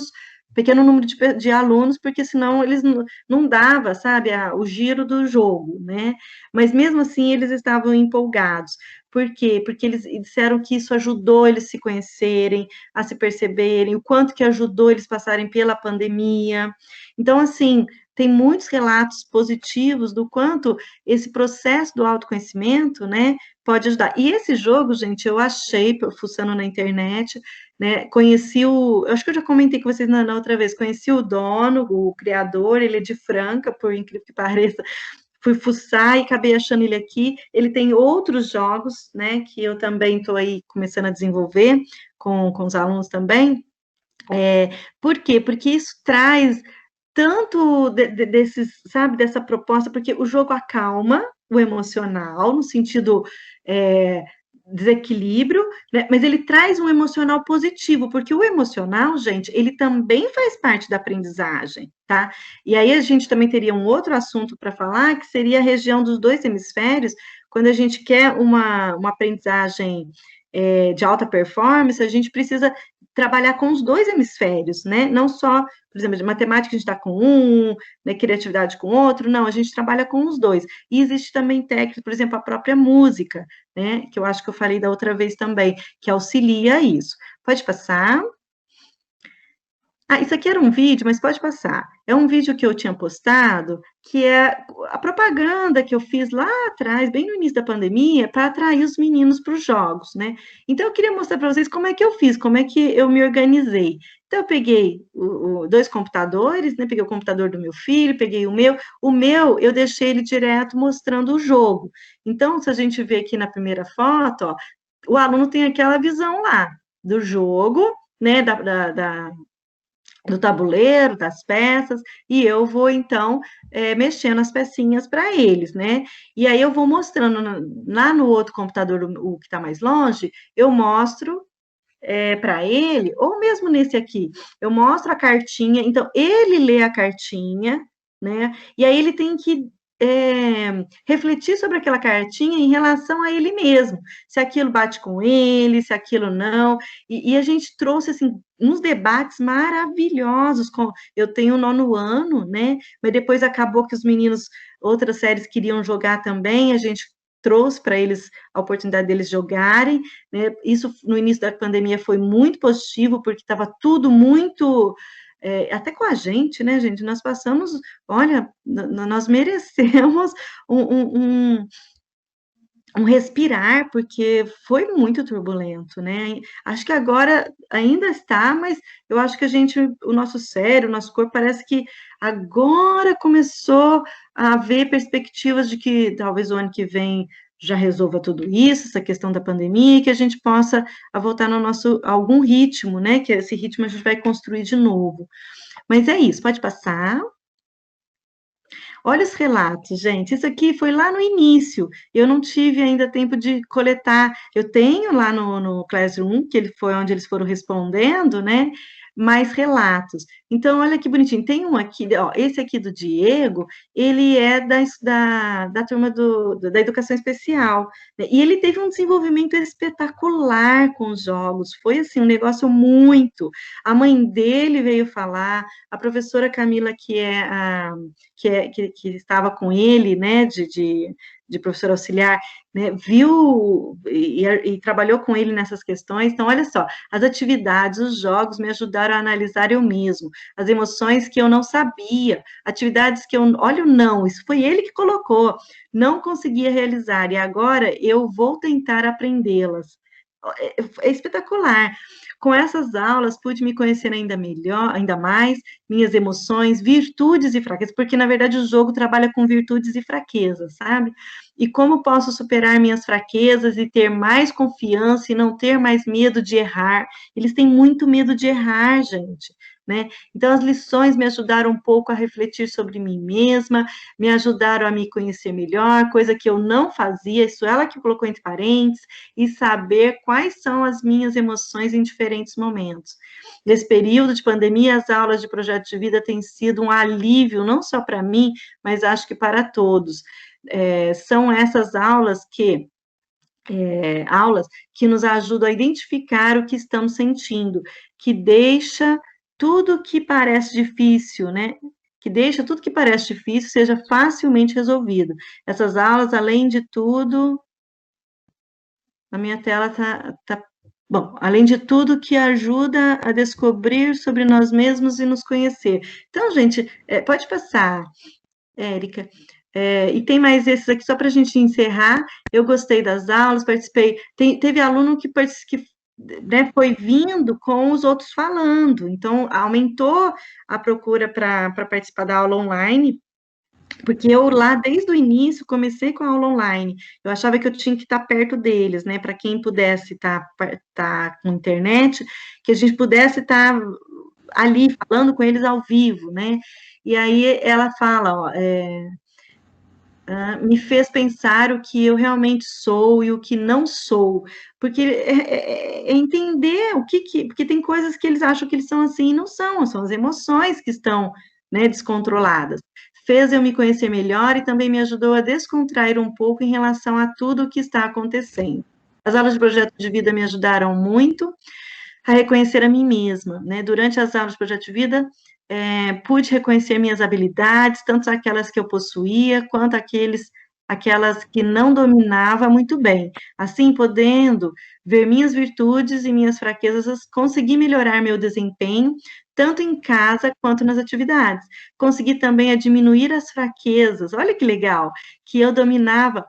número de alunos, porque senão eles não dava, sabe, o giro do jogo, né? Mas mesmo assim eles estavam empolgados. Por quê? Porque eles disseram que isso ajudou eles se conhecerem, a se perceberem, o quanto que ajudou eles passarem pela pandemia. Então, assim, tem muitos relatos positivos do quanto esse processo do autoconhecimento, né, pode ajudar. E esse jogo, gente, eu achei, fuçando na internet, né, eu acho que eu já comentei com vocês na outra vez, conheci o dono, o criador, ele é de Franca, por incrível que pareça, fui fuçar e acabei achando ele aqui. Ele tem outros jogos, né, que eu também estou aí começando a desenvolver com os alunos também. Por quê? Porque isso traz tanto sabe, dessa proposta, porque o jogo acalma o emocional, no sentido desequilíbrio, né? Mas ele traz um emocional positivo, porque o emocional, gente, ele também faz parte da aprendizagem, tá? E aí a gente também teria um outro assunto para falar, que seria a região dos dois hemisférios, quando a gente quer uma aprendizagem de alta performance, a gente precisa trabalhar com os dois hemisférios, né? Não só, por exemplo, de matemática a gente está com um, né, criatividade com outro, não, a gente trabalha com os dois. E existe também técnica, por exemplo, a própria música, né? Que eu acho que eu falei da outra vez também, que auxilia isso. Pode passar. Isso aqui era um vídeo, mas pode passar. É um vídeo que eu tinha postado, que é a propaganda que eu fiz lá atrás, bem no início da pandemia, para atrair os meninos para os jogos, né? Então, eu queria mostrar para vocês como é que eu fiz, como é que eu me organizei. Então, eu peguei dois computadores, né? Peguei o computador do meu filho, peguei o meu eu deixei ele direto mostrando o jogo. Então, se a gente vê aqui na primeira foto, ó, o aluno tem aquela visão lá do jogo, né? Do tabuleiro, das peças, e eu vou, então, mexendo as pecinhas para eles, né? E aí eu vou mostrando lá no outro computador, o que está mais longe, eu mostro para ele, ou mesmo nesse aqui, eu mostro a cartinha, então ele lê a cartinha, né? E aí ele tem que refletir sobre aquela cartinha em relação a ele mesmo, se aquilo bate com ele, se aquilo não, e a gente trouxe, assim, uns debates maravilhosos, eu tenho o 9º ano, né, mas depois acabou que os meninos, outras séries queriam jogar também, a gente trouxe para eles a oportunidade deles jogarem, né? Isso no início da pandemia foi muito positivo, porque estava tudo muito, até com a gente, né, gente? Nós passamos, olha, nós merecemos um respirar, porque foi muito turbulento, né? Acho que agora ainda está, mas eu acho que o nosso cérebro, o nosso corpo, parece que agora começou a haver perspectivas de que talvez o ano que vem já resolva tudo isso, essa questão da pandemia, e que a gente possa voltar no algum ritmo, né? Que esse ritmo a gente vai construir de novo. Mas é isso, pode passar. Olha os relatos, gente. Isso aqui foi lá no início. Eu não tive ainda tempo de coletar. Eu tenho lá no Classroom, que ele foi onde eles foram respondendo, né? Mais relatos. Então, olha que bonitinho. Tem um aqui, ó, esse aqui do Diego, ele é da turma da educação especial, né? E ele teve um desenvolvimento espetacular com os jogos. Foi assim, um negócio muito. A mãe dele veio falar, a professora Camila, que estava com ele, né, de professor auxiliar, né, viu e trabalhou com ele nessas questões. Então, olha só, as atividades, os jogos me ajudaram a analisar eu mesmo, as emoções que eu não sabia, atividades que olha o não, isso foi ele que colocou, não conseguia realizar, e agora eu vou tentar aprendê-las. é espetacular. Com essas aulas, pude me conhecer ainda melhor, ainda mais, minhas emoções, virtudes e fraquezas, porque, na verdade, o jogo trabalha com virtudes e fraquezas, sabe? E como posso superar minhas fraquezas e ter mais confiança e não ter mais medo de errar. Eles têm muito medo de errar, gente, né? Então, as lições me ajudaram um pouco a refletir sobre mim mesma, me ajudaram a me conhecer melhor, coisa que eu não fazia, isso ela que colocou entre parênteses, e saber quais são as minhas emoções em diferentes momentos. Nesse período de pandemia, as aulas de projeto de vida têm sido um alívio, não só para mim, mas acho que para todos. São essas aulas que nos ajudam a identificar o que estamos sentindo, que deixa tudo que parece difícil, né? Que deixa tudo que parece difícil seja facilmente resolvido. Essas aulas, além de tudo, a minha tela tá. Bom, além de tudo, que ajuda a descobrir sobre nós mesmos e nos conhecer. Então, gente, pode passar, Érica. E tem mais esses aqui, só para a gente encerrar. Eu gostei das aulas, participei. Teve aluno que né, foi vindo com os outros falando, então aumentou a procura para participar da aula online. Porque eu lá, desde o início, comecei com a aula online. Eu achava que eu tinha que estar perto deles, né? Para quem pudesse estar com internet, que a gente pudesse estar ali falando com eles ao vivo, né? E aí ela fala, ó, me fez pensar o que eu realmente sou e o que não sou, porque é entender porque tem coisas que eles acham que eles são assim e não são as emoções que estão, né, descontroladas. Fez eu me conhecer melhor e também me ajudou a descontrair um pouco em relação a tudo o que está acontecendo. As aulas de projeto de vida me ajudaram muito a reconhecer a mim mesma, né? Durante as aulas de projeto de vida, pude reconhecer minhas habilidades, tanto aquelas que eu possuía, quanto aquelas que não dominava muito bem. Assim, podendo ver minhas virtudes e minhas fraquezas, consegui melhorar meu desempenho, tanto em casa quanto nas atividades. Consegui também a diminuir as fraquezas, olha que legal, que eu dominava,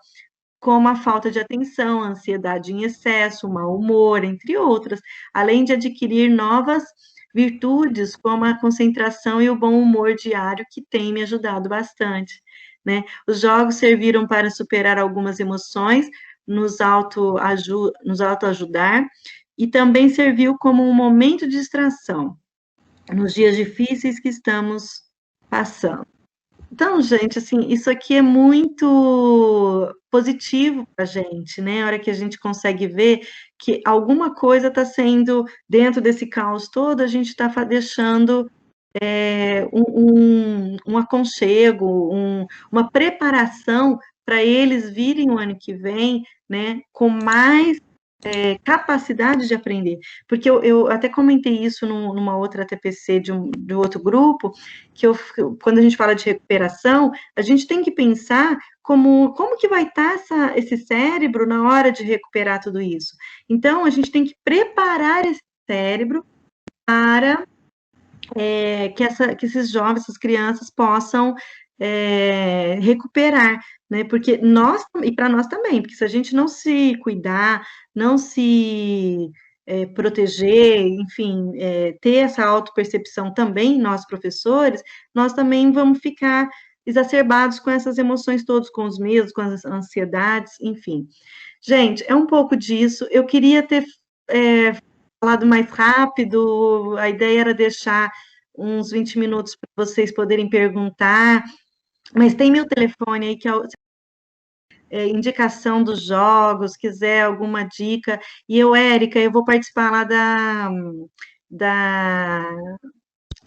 como a falta de atenção, a ansiedade em excesso, o mau humor, entre outras, além de adquirir novas virtudes, como a concentração e o bom humor diário, que tem me ajudado bastante, né? Os jogos serviram para superar algumas emoções, nos autoajudar, e também serviu como um momento de distração nos dias difíceis que estamos passando. Então, gente, assim, isso aqui é muito positivo para a gente, né? A hora que a gente consegue ver que alguma coisa está sendo, dentro desse caos todo, a gente está deixando um aconchego, uma preparação para eles virem o ano que vem, né, com mais capacidade de aprender, porque eu até comentei isso numa outra TPC de outro grupo, que quando a gente fala de recuperação, a gente tem que pensar como que vai estar esse cérebro na hora de recuperar tudo isso. Então, a gente tem que preparar esse cérebro para que esses jovens, essas crianças possam recuperar, né? Porque nós, e para nós também, porque se a gente não se cuidar, não se proteger, enfim, ter essa autopercepção também, nós professores, nós também vamos ficar exacerbados com essas emoções todas, com os medos, com as ansiedades, enfim. Gente, é um pouco disso. Eu queria ter falado mais rápido, a ideia era deixar uns 20 minutos para vocês poderem perguntar, mas tem meu telefone aí, que é indicação dos jogos, quiser alguma dica, e Érica, eu vou participar lá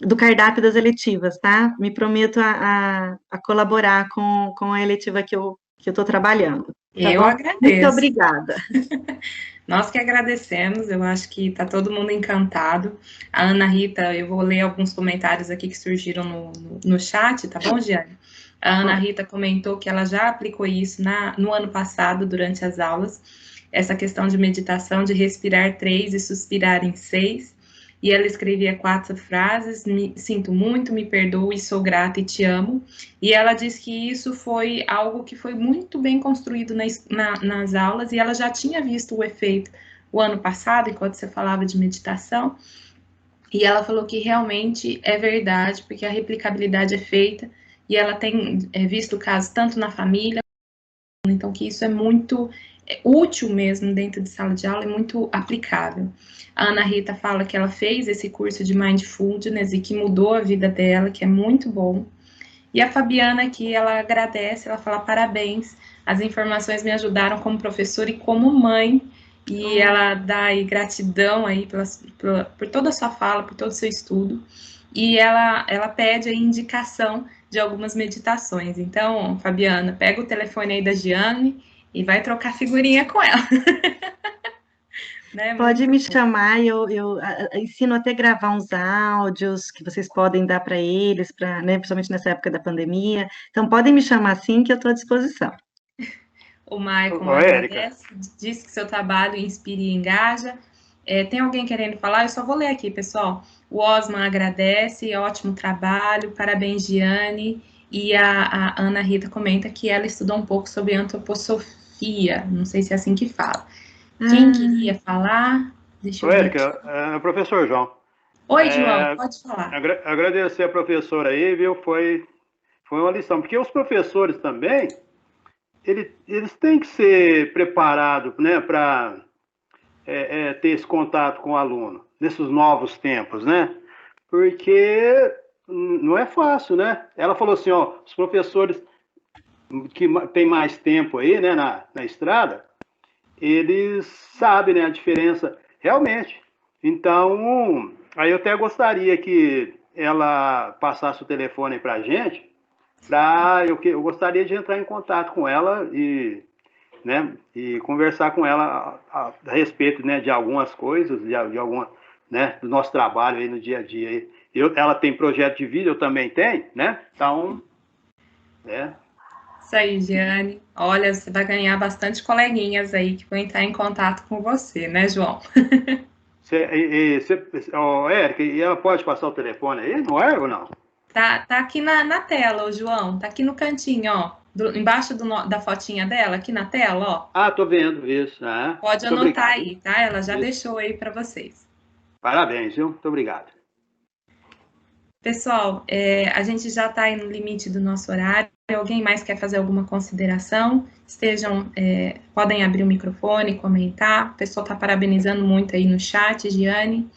do cardápio das eletivas, tá? Me prometo a colaborar com a eletiva que eu estou trabalhando. Tá Eu bom? agradeço. Muito obrigada. Nós que agradecemos, eu acho que está todo mundo encantado. A Ana Rita, eu vou ler alguns comentários aqui que surgiram no chat, tá bom, Giane? A Ana Rita comentou que ela já aplicou isso no ano passado, durante as aulas, essa questão de meditação, de respirar 3 e suspirar em 6. E ela escrevia 4 frases: sinto muito, me perdoo e sou grata e te amo. E ela diz que isso foi algo que foi muito bem construído nas aulas, e ela já tinha visto o efeito o ano passado, enquanto você falava de meditação, e ela falou que realmente é verdade, porque a replicabilidade é feita, e ela tem visto casos tanto na família, então que isso é muito útil mesmo dentro de sala de aula, é muito aplicável. A Ana Rita fala que ela fez esse curso de Mindfulness e que mudou a vida dela, que é muito bom. E a Fabiana aqui, ela agradece, ela fala parabéns, as informações me ajudaram como professora e como mãe, e ela dá aí gratidão aí por toda a sua fala, por todo o seu estudo, e ela pede aí indicação de algumas meditações. Então, Fabiana, pega o telefone aí da Giane e vai trocar figurinha com ela. Né? Pode Muito me bom. chamar, eu ensino até gravar uns áudios que vocês podem dar para eles, né, principalmente nessa época da pandemia. Então, podem me chamar sim, que eu estou à disposição. O Maicon Ô, Érica, agradece, diz que seu trabalho inspira e engaja. Tem alguém querendo falar? Eu só vou ler aqui, pessoal. O Osman agradece, ótimo trabalho, parabéns, Giane. E a Ana Rita comenta que ela estudou um pouco sobre antroposofia, não sei se é assim que fala. Quem queria falar? Deixa ô, eu ver Érica, aqui. professor João, Oi, João, pode falar. agradecer a professora aí, viu? Foi uma lição, porque os professores também, eles têm que ser preparados, né, para ter esse contato com o aluno, nesses novos tempos, né? Porque não é fácil, né? Ela falou assim, ó, os professores que têm mais tempo aí, né, na estrada, eles sabem, né, a diferença realmente. Então, aí eu até gostaria que ela passasse o telefone para a gente, eu gostaria de entrar em contato com ela né, e conversar com ela a respeito, né, de algumas coisas, de alguma, né, do nosso trabalho aí no dia a dia. Ela tem projeto de vida, eu também tenho, né? Então, né? Isso aí, Giane. Olha, você vai ganhar bastante coleguinhas aí que vão entrar em contato com você, né, João? Érica, e ela pode passar o telefone aí, não é ou não? Tá aqui na tela, ô João. Tá aqui no cantinho, ó. Embaixo da fotinha dela, aqui na tela, ó. Ah, tô vendo isso. Pode Muito anotar obrigado. aí, tá? Ela já Isso. deixou aí para vocês. Parabéns, viu? Muito obrigado. Pessoal, a gente já está aí no limite do nosso horário. Alguém mais quer fazer alguma consideração? Podem abrir o microfone, comentar. O pessoal está parabenizando muito aí no chat, Giane.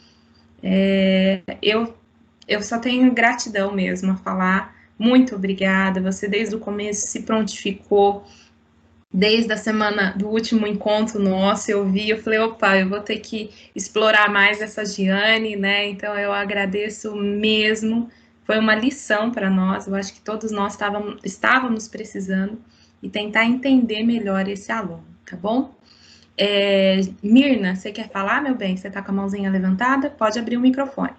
Eu só tenho gratidão mesmo a falar. Muito obrigada. Você desde o começo se prontificou. Desde a semana do último encontro nosso, eu falei, opa, eu vou ter que explorar mais essa Giane, né? Então eu agradeço mesmo. Foi uma lição para nós. Eu acho que todos nós estávamos precisando e tentar entender melhor esse aluno, tá bom? Mirna, você quer falar, meu bem? Você está com a mãozinha levantada? Pode abrir o microfone.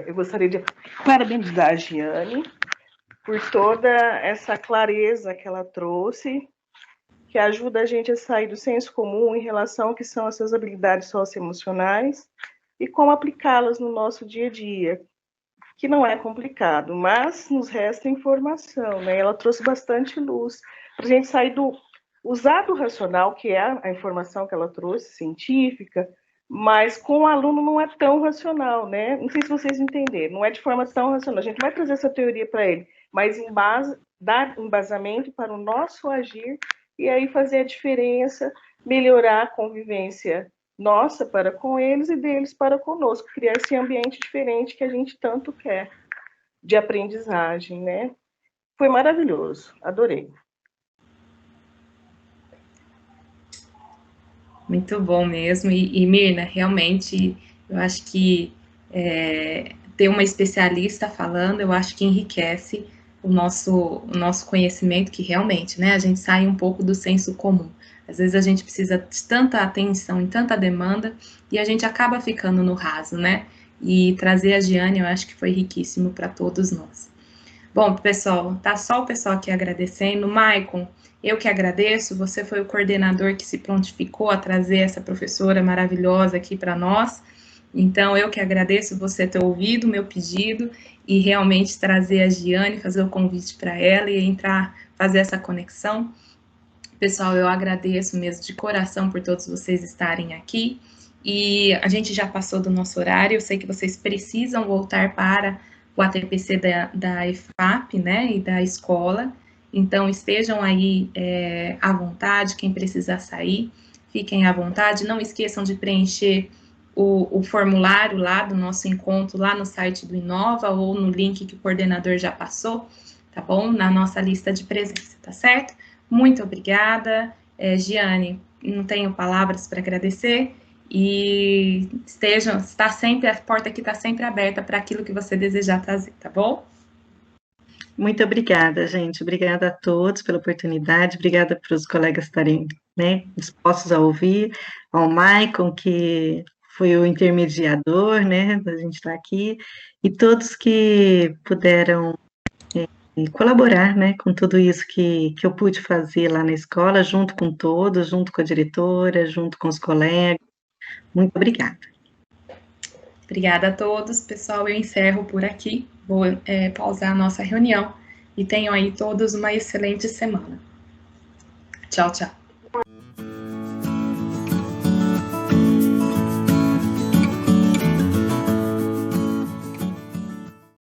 Eu gostaria de parabenizar a Giane por toda essa clareza que ela trouxe, que ajuda a gente a sair do senso comum em relação ao que são essas habilidades socioemocionais e como aplicá-las no nosso dia a dia, que não é complicado, mas nos resta informação, né? Ela trouxe bastante luz para a gente sair usar do racional, que é a informação que ela trouxe, científica, mas com o aluno não é tão racional, né? Não sei se vocês entenderam, não é de forma tão racional. A gente vai trazer essa teoria para ele, mas dar embasamento para o nosso agir e aí fazer a diferença, melhorar a convivência nossa para com eles e deles para conosco, criar esse ambiente diferente que a gente tanto quer de aprendizagem, né? Foi maravilhoso, adorei. Muito bom mesmo. E Mirna, realmente, eu acho que ter uma especialista falando, eu acho que enriquece o nosso conhecimento, que realmente, né, a gente sai um pouco do senso comum. Às vezes a gente precisa de tanta atenção e tanta demanda, e a gente acaba ficando no raso, né? E trazer a Giane, eu acho que foi riquíssimo para todos nós. Bom, pessoal, tá só o pessoal aqui agradecendo. Maicon, eu que agradeço, você foi o coordenador que se prontificou a trazer essa professora maravilhosa aqui para nós. Então, eu que agradeço você ter ouvido o meu pedido e realmente trazer a Giane, fazer o convite para ela e fazer essa conexão. Pessoal, eu agradeço mesmo de coração por todos vocês estarem aqui. E a gente já passou do nosso horário, eu sei que vocês precisam voltar para o ATPC da EFAP, né, e da escola. Então, estejam aí à vontade, quem precisar sair, fiquem à vontade. Não esqueçam de preencher o formulário lá do nosso encontro, lá no site do Inova, ou no link que o coordenador já passou, tá bom? Na nossa lista de presença, tá certo? Muito obrigada. Giane, não tenho palavras para agradecer. E a porta aqui está sempre aberta para aquilo que você desejar trazer, tá bom? Muito obrigada, gente. Obrigada a todos pela oportunidade, obrigada para os colegas estarem, né, dispostos a ouvir, ao Maicon, que foi o intermediador, né, da gente estar aqui, e todos que puderam colaborar, né, com tudo isso que eu pude fazer lá na escola, junto com todos, junto com a diretora, junto com os colegas. Muito obrigada. Obrigada a todos, pessoal. Eu encerro por aqui. Vou pausar a nossa reunião e tenham aí todos uma excelente semana. Tchau, tchau.